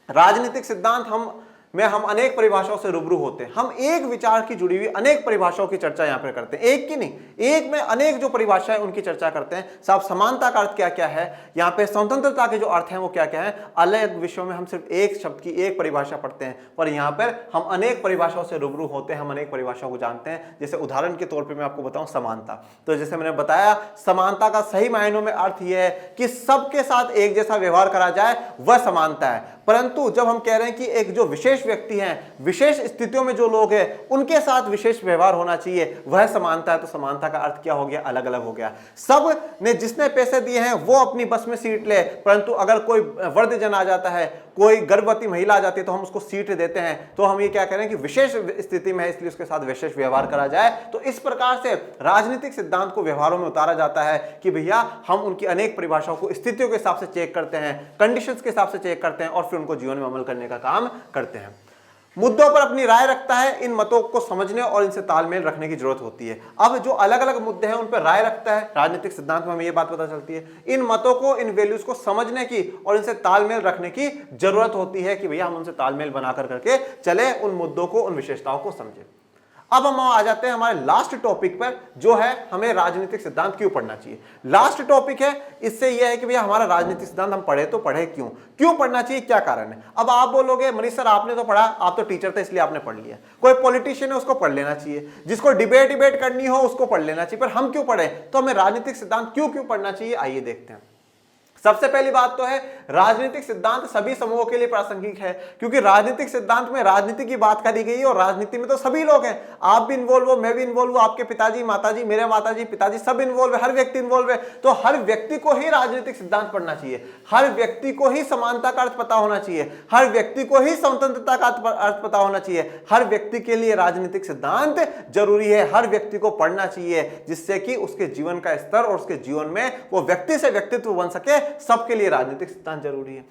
राजनीतिक सिद्धांत हम अनेक परिभाषाओं से रूबरू होते हैं। हम एक विचार की जुड़ी हुई अनेक परिभाषाओं की चर्चा यहाँ पर करते हैं, एक की नहीं, एक में अनेक जो परिभाषाएं उनकी चर्चा करते हैं। साहब समानता का अर्थ क्या क्या है, यहाँ पे स्वतंत्रता के जो अर्थ हैं वो क्या क्या है। अलग विषयों में हम सिर्फ एक शब्द की एक परिभाषा पढ़ते हैं, पर यहाँ पर हम अनेक परिभाषाओं से रूबरू होते हैं, हम अनेक परिभाषाओं को जानते हैं। जैसे उदाहरण के तौर पर मैं आपको बताऊं समानता, तो जैसे मैंने बताया समानता का सही मायनों में अर्थ यह है कि सबके साथ एक जैसा व्यवहार करा जाए, वह समानता है। परंतु जब हम कह रहे हैं कि एक जो विशेष व्यक्ति हैं, विशेष स्थितियों में जो लोग हैं, उनके साथ विशेष व्यवहार होना चाहिए, वह समानता है। तो समानता का अर्थ क्या हो गया, अलग अलग हो गया। सब ने जिसने पैसे दिए हैं वो अपनी बस में सीट ले, परंतु अगर कोई वृद्धजन आ जाता है, कोई गर्भवती महिला आ जाती है तो हम उसको सीट देते हैं। तो हम ये क्या करें कि विशेष स्थिति में है इसलिए उसके साथ विशेष व्यवहार करा जाए। तो इस प्रकार से राजनीतिक सिद्धांत को व्यवहारों में उतारा जाता है कि भैया हम उनकी अनेक परिभाषाओं को स्थितियों के हिसाब से चेक करते हैं, कंडीशंस के हिसाब से चेक करते हैं और फिर उनको जीवन में अमल करने का काम करते हैं। मुद्दों पर अपनी राय रखता है, इन मतों को समझने और इनसे तालमेल रखने की जरूरत होती है। अब जो अलग अलग मुद्दे हैं उन पर राय रखता है, राजनीतिक सिद्धांत में हमें ये बात पता चलती है, इन मतों को, इन वैल्यूज को समझने की और इनसे तालमेल रखने की जरूरत होती है कि भैया हम उनसे तालमेल बनाकर करके चले, उन मुद्दों को, उन विशेषताओं को समझे। अब हम आ जाते हैं हमारे लास्ट टॉपिक पर, जो है हमें राजनीतिक सिद्धांत क्यों पढ़ना चाहिए। लास्ट टॉपिक है, इससे यह है कि भैया हमारा राजनीतिक सिद्धांत हम पढ़े तो पढ़े क्यों पढ़ना चाहिए, क्या कारण है। अब आप बोलोगे मनीष सर आपने तो पढ़ा, आप तो टीचर थे इसलिए आपने पढ़ लिया। कोई पॉलिटिशियन है उसको पढ़ लेना चाहिए, जिसको डिबेट करनी हो उसको पढ़ लेना चाहिए, पर हम क्यों पढ़े, तो हमें राजनीतिक सिद्धांत क्यों पढ़ना चाहिए, आइए देखते हैं। सबसे पहली बात तो है राजनीतिक सिद्धांत सभी समूहों के लिए प्रासंगिक है, क्योंकि राजनीतिक सिद्धांत में राजनीति की बात करी गई है और राजनीति में तो सभी लोग हैं। आप भी इन्वॉल्व हो, मैं भी इन्वॉल्व हूं, आपके पिताजी, माताजी, मेरे माताजी, पिताजी सब इन्वॉल्व है, हर व्यक्ति इन्वॉल्व है। तो हर व्यक्ति को ही राजनीतिक सिद्धांत पढ़ना चाहिए, हर व्यक्ति को ही समानता का अर्थ पता होना चाहिए, हर व्यक्ति को ही स्वतंत्रता का अर्थ पता होना चाहिए। हर व्यक्ति के लिए राजनीतिक सिद्धांत जरूरी है, हर व्यक्ति को पढ़ना चाहिए, जिससे कि उसके जीवन का स्तर और उसके जीवन में वो व्यक्ति से व्यक्तित्व बन सके। सबके लिए राजनीतिक सिद्धांत जरूरी है।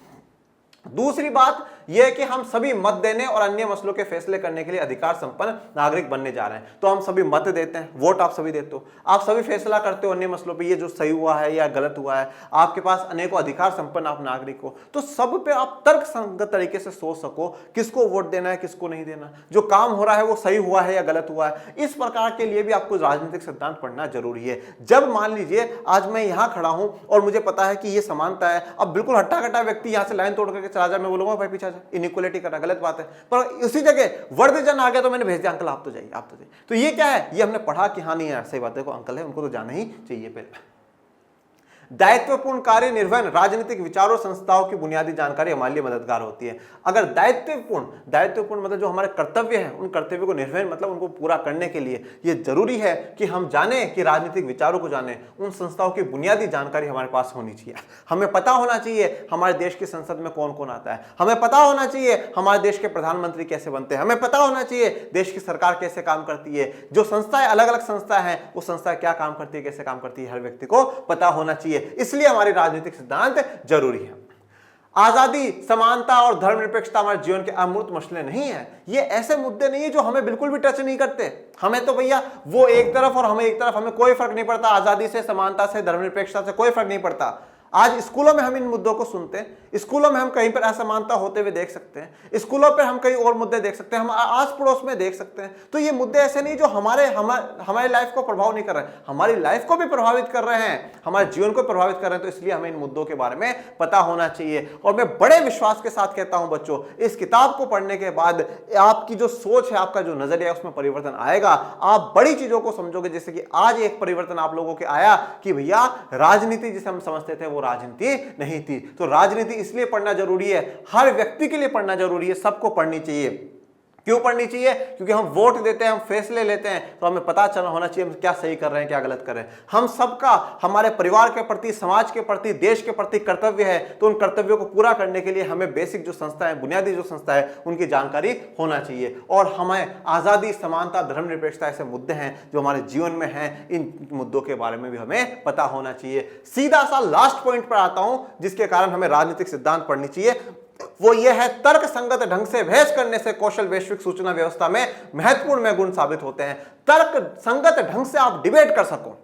दूसरी बात यह है कि हम सभी मत देने और अन्य मसलों के फैसले करने के लिए अधिकार संपन्न नागरिक बनने जा रहे हैं। तो हम सभी मत देते हैं, वोट आप सभी देते हो, आप सभी फैसला करते हो अन्य मसलों पे, ये जो सही हुआ है या गलत हुआ है। आपके पास अनेकों अधिकार संपन्न आप नागरिक हो, तो सब पे आप तर्क संगत तरीके से सोच सको किसको वोट देना है, किसको नहीं देना, जो काम हो रहा है वो सही हुआ है या गलत हुआ है। इस प्रकार के लिए भी आपको राजनीतिक सिद्धांत पढ़ना जरूरी है। जब मान लीजिए आज मैं यहां खड़ा हूं और मुझे पता है कि ये समानता है, अब बिल्कुल हट्टा कट्टा व्यक्ति यहां से लाइन तोड़ करके चला जाए, मैं बोलूंगा भाई पीछे इनइक्वालिटी करना गलत बात है, पर उसी जगह वर्धजन आ गया तो मैंने भेज दिया अंकल आप तो जाइए, आप तो जाइए। तो ये क्या है, ये हमने पढ़ा कि हाँ नहीं यार सही बात है, को अंकल है उनको तो जाना ही चाहिए। पहले दायित्वपूर्ण कार्य निर्वहन राजनीतिक विचारों संस्थाओं की बुनियादी जानकारी हमारे लिए मददगार होती है। अगर दायित्वपूर्ण मतलब जो हमारे कर्तव्य हैं, उन कर्तव्यों को निर्वहन मतलब उनको पूरा करने के लिए ये जरूरी है कि हम जाने, कि राजनीतिक विचारों को जाने, उन संस्थाओं की बुनियादी जानकारी हमारे पास होनी चाहिए। हमें पता होना चाहिए हमारे देश की संसद में कौन कौन आता है, हमें पता होना चाहिए हमारे देश के प्रधानमंत्री कैसे बनते हैं, हमें पता होना चाहिए देश की सरकार कैसे काम करती है, जो संस्थाएं अलग अलग संस्था है वो संस्था क्या काम करती है, कैसे काम करती है, हर व्यक्ति को पता होना चाहिए। इसलिए हमारी राजनीतिक सिद्धांत जरूरी है। आजादी, समानता और धर्मनिरपेक्षता हमारे जीवन के अमूर्त मसले नहीं है। ये ऐसे मुद्दे नहीं है जो हमें बिल्कुल भी टच नहीं करते। हमें तो भैया वो एक तरफ और हमें एक तरफ, हमें कोई फर्क नहीं पड़ता। आजादी से, समानता से, धर्मनिरपेक्षता से कोई फर्क नहीं पड़ता। आज स्कूलों में हम इन मुद्दों को सुनते हैं, स्कूलों में हम कहीं पर असमानता होते हुए देख सकते हैं, स्कूलों पर हम कहीं और मुद्दे देख सकते हैं, हम आस पड़ोस में देख सकते हैं। तो ये मुद्दे ऐसे नहीं जो हमारी लाइफ को प्रभाव नहीं कर रहे हैं, हमारी लाइफ को भी प्रभावित कर रहे हैं, हमारे जीवन को प्रभावित कर रहे हैं। तो इसलिए हमें इन मुद्दों के बारे में पता होना चाहिए। और मैं बड़े विश्वास के साथ कहता हूं बच्चों, इस किताब को पढ़ने के बाद आपकी जो सोच है, आपका जो नजरिया है, उसमें परिवर्तन आएगा। आप बड़ी चीजों को समझोगे। जैसे कि आज एक परिवर्तन आप लोगों के आया कि भैया राजनीति जिसे हम समझते थे वो राजनीति नहीं थी। तो राजनीति इसलिए पढ़ना जरूरी है, हर व्यक्ति के लिए पढ़ना जरूरी है, सबको पढ़नी चाहिए। क्यों पढ़नी चाहिए? क्योंकि हम वोट देते हैं, हम फैसले लेते हैं, तो हमें पता चलना होना चाहिए हम क्या सही कर रहे हैं, क्या गलत कर रहे हैं। हम सबका हमारे परिवार के प्रति, समाज के प्रति, देश के प्रति कर्तव्य है। तो उन कर्तव्यों को पूरा करने के लिए हमें बेसिक जो संस्था है, बुनियादी जो संस्था है, उनकी जानकारी होना चाहिए। और हमें आजादी, समानता, धर्मनिरपेक्षता ऐसे मुद्दे हैं जो हमारे जीवन में हैं, इन मुद्दों के बारे में भी हमें पता होना चाहिए। सीधा सा लास्ट पॉइंट पर आता हूं जिसके कारण हमें राजनीतिक सिद्धांत पढ़नी चाहिए। वो ये है, तर्क संगत ढंग से बहस करने से कौशल वैश्विक सूचना व्यवस्था में महत्वपूर्ण गुण साबित होते हैं। तर्क संगत ढंग से आप डिबेट कर सको,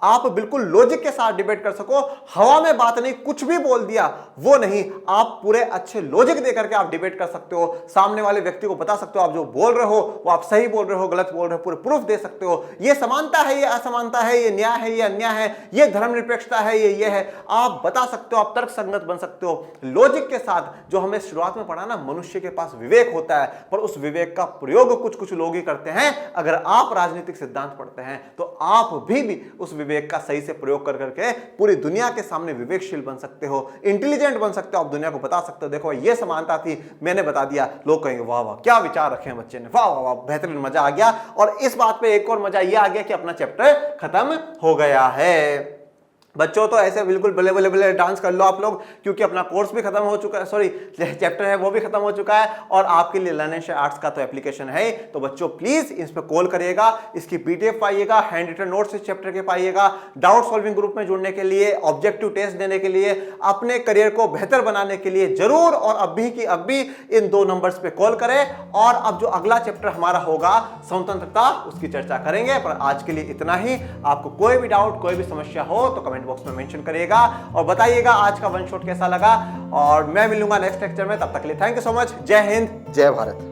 आप बिल्कुल लॉजिक के साथ डिबेट कर सको। हवा में बात नहीं, कुछ भी बोल दिया वो नहीं, आप पूरे अच्छे लॉजिक देकर के आप डिबेट कर सकते हो। सामने वाले व्यक्ति को बता सकते हो आप जो बोल रहे हो वो आप सही बोल रहे हो, गलत बोल रहे हो, पूरे प्रूफ दे सकते हो। ये समानता है, ये असमानता है, ये न्याय है, ये अन्याय है, ये धर्मनिरपेक्षता है, ये है, आप बता सकते हो। आप तर्क संगत बन सकते हो लॉजिक के साथ। जो हमें शुरुआत में पढ़ा ना, मनुष्य के पास विवेक होता है, पर उस विवेक का प्रयोग कुछ लोग ही करते हैं। अगर आप राजनीतिक सिद्धांत पढ़ते हैं तो आप भी उस विवेक का सही से प्रयोग कर करके पूरी दुनिया के सामने विवेकशील बन सकते हो, इंटेलिजेंट बन सकते हो। आप दुनिया को बता सकते हो देखो ये समानता थी, मैंने बता दिया। लोग कहेंगे वाह वाह क्या विचार रखे हैं बच्चे ने, वाह वाह वाह बेहतरीन, मजा आ गया। और इस बात पे एक और मजा ये आ गया कि अपना चैप्टर खत्म हो गया है। बच्चों तो ऐसे बिल्कुल बले बले बले डांस कर लो आप लोग, क्योंकि अपना कोर्स भी खत्म हो चुका है, सॉरी चैप्टर है वो भी खत्म हो चुका है। और आपके लिए लर्निंग आर्ट्स का तो एप्लीकेशन है। तो बच्चों प्लीज इस पे कॉल करिएगा, इसकी पीडीएफ पाइएगा, हैंड रिटन नोट्स इस चैप्टर के पाइएगा। डाउट सॉल्विंग ग्रुप में जुड़ने के लिए, ऑब्जेक्टिव टेस्ट देने के लिए, अपने करियर को बेहतर बनाने के लिए जरूर और अभी की अभी इन 2 नंबर्स पे कॉल करें। और अब जो अगला चैप्टर हमारा होगा स्वतंत्रता, उसकी चर्चा करेंगे। पर आज के लिए इतना ही। आपको कोई भी डाउट, कोई भी समस्या हो तो कमेंट बॉक्स में मेंशन करिएगा और बताइएगा आज का वन शॉट कैसा लगा। और मैं मिलूंगा नेक्स्ट लेक्चर में, तब तक के लिए थैंक यू सो मच। जय हिंद, जय भारत।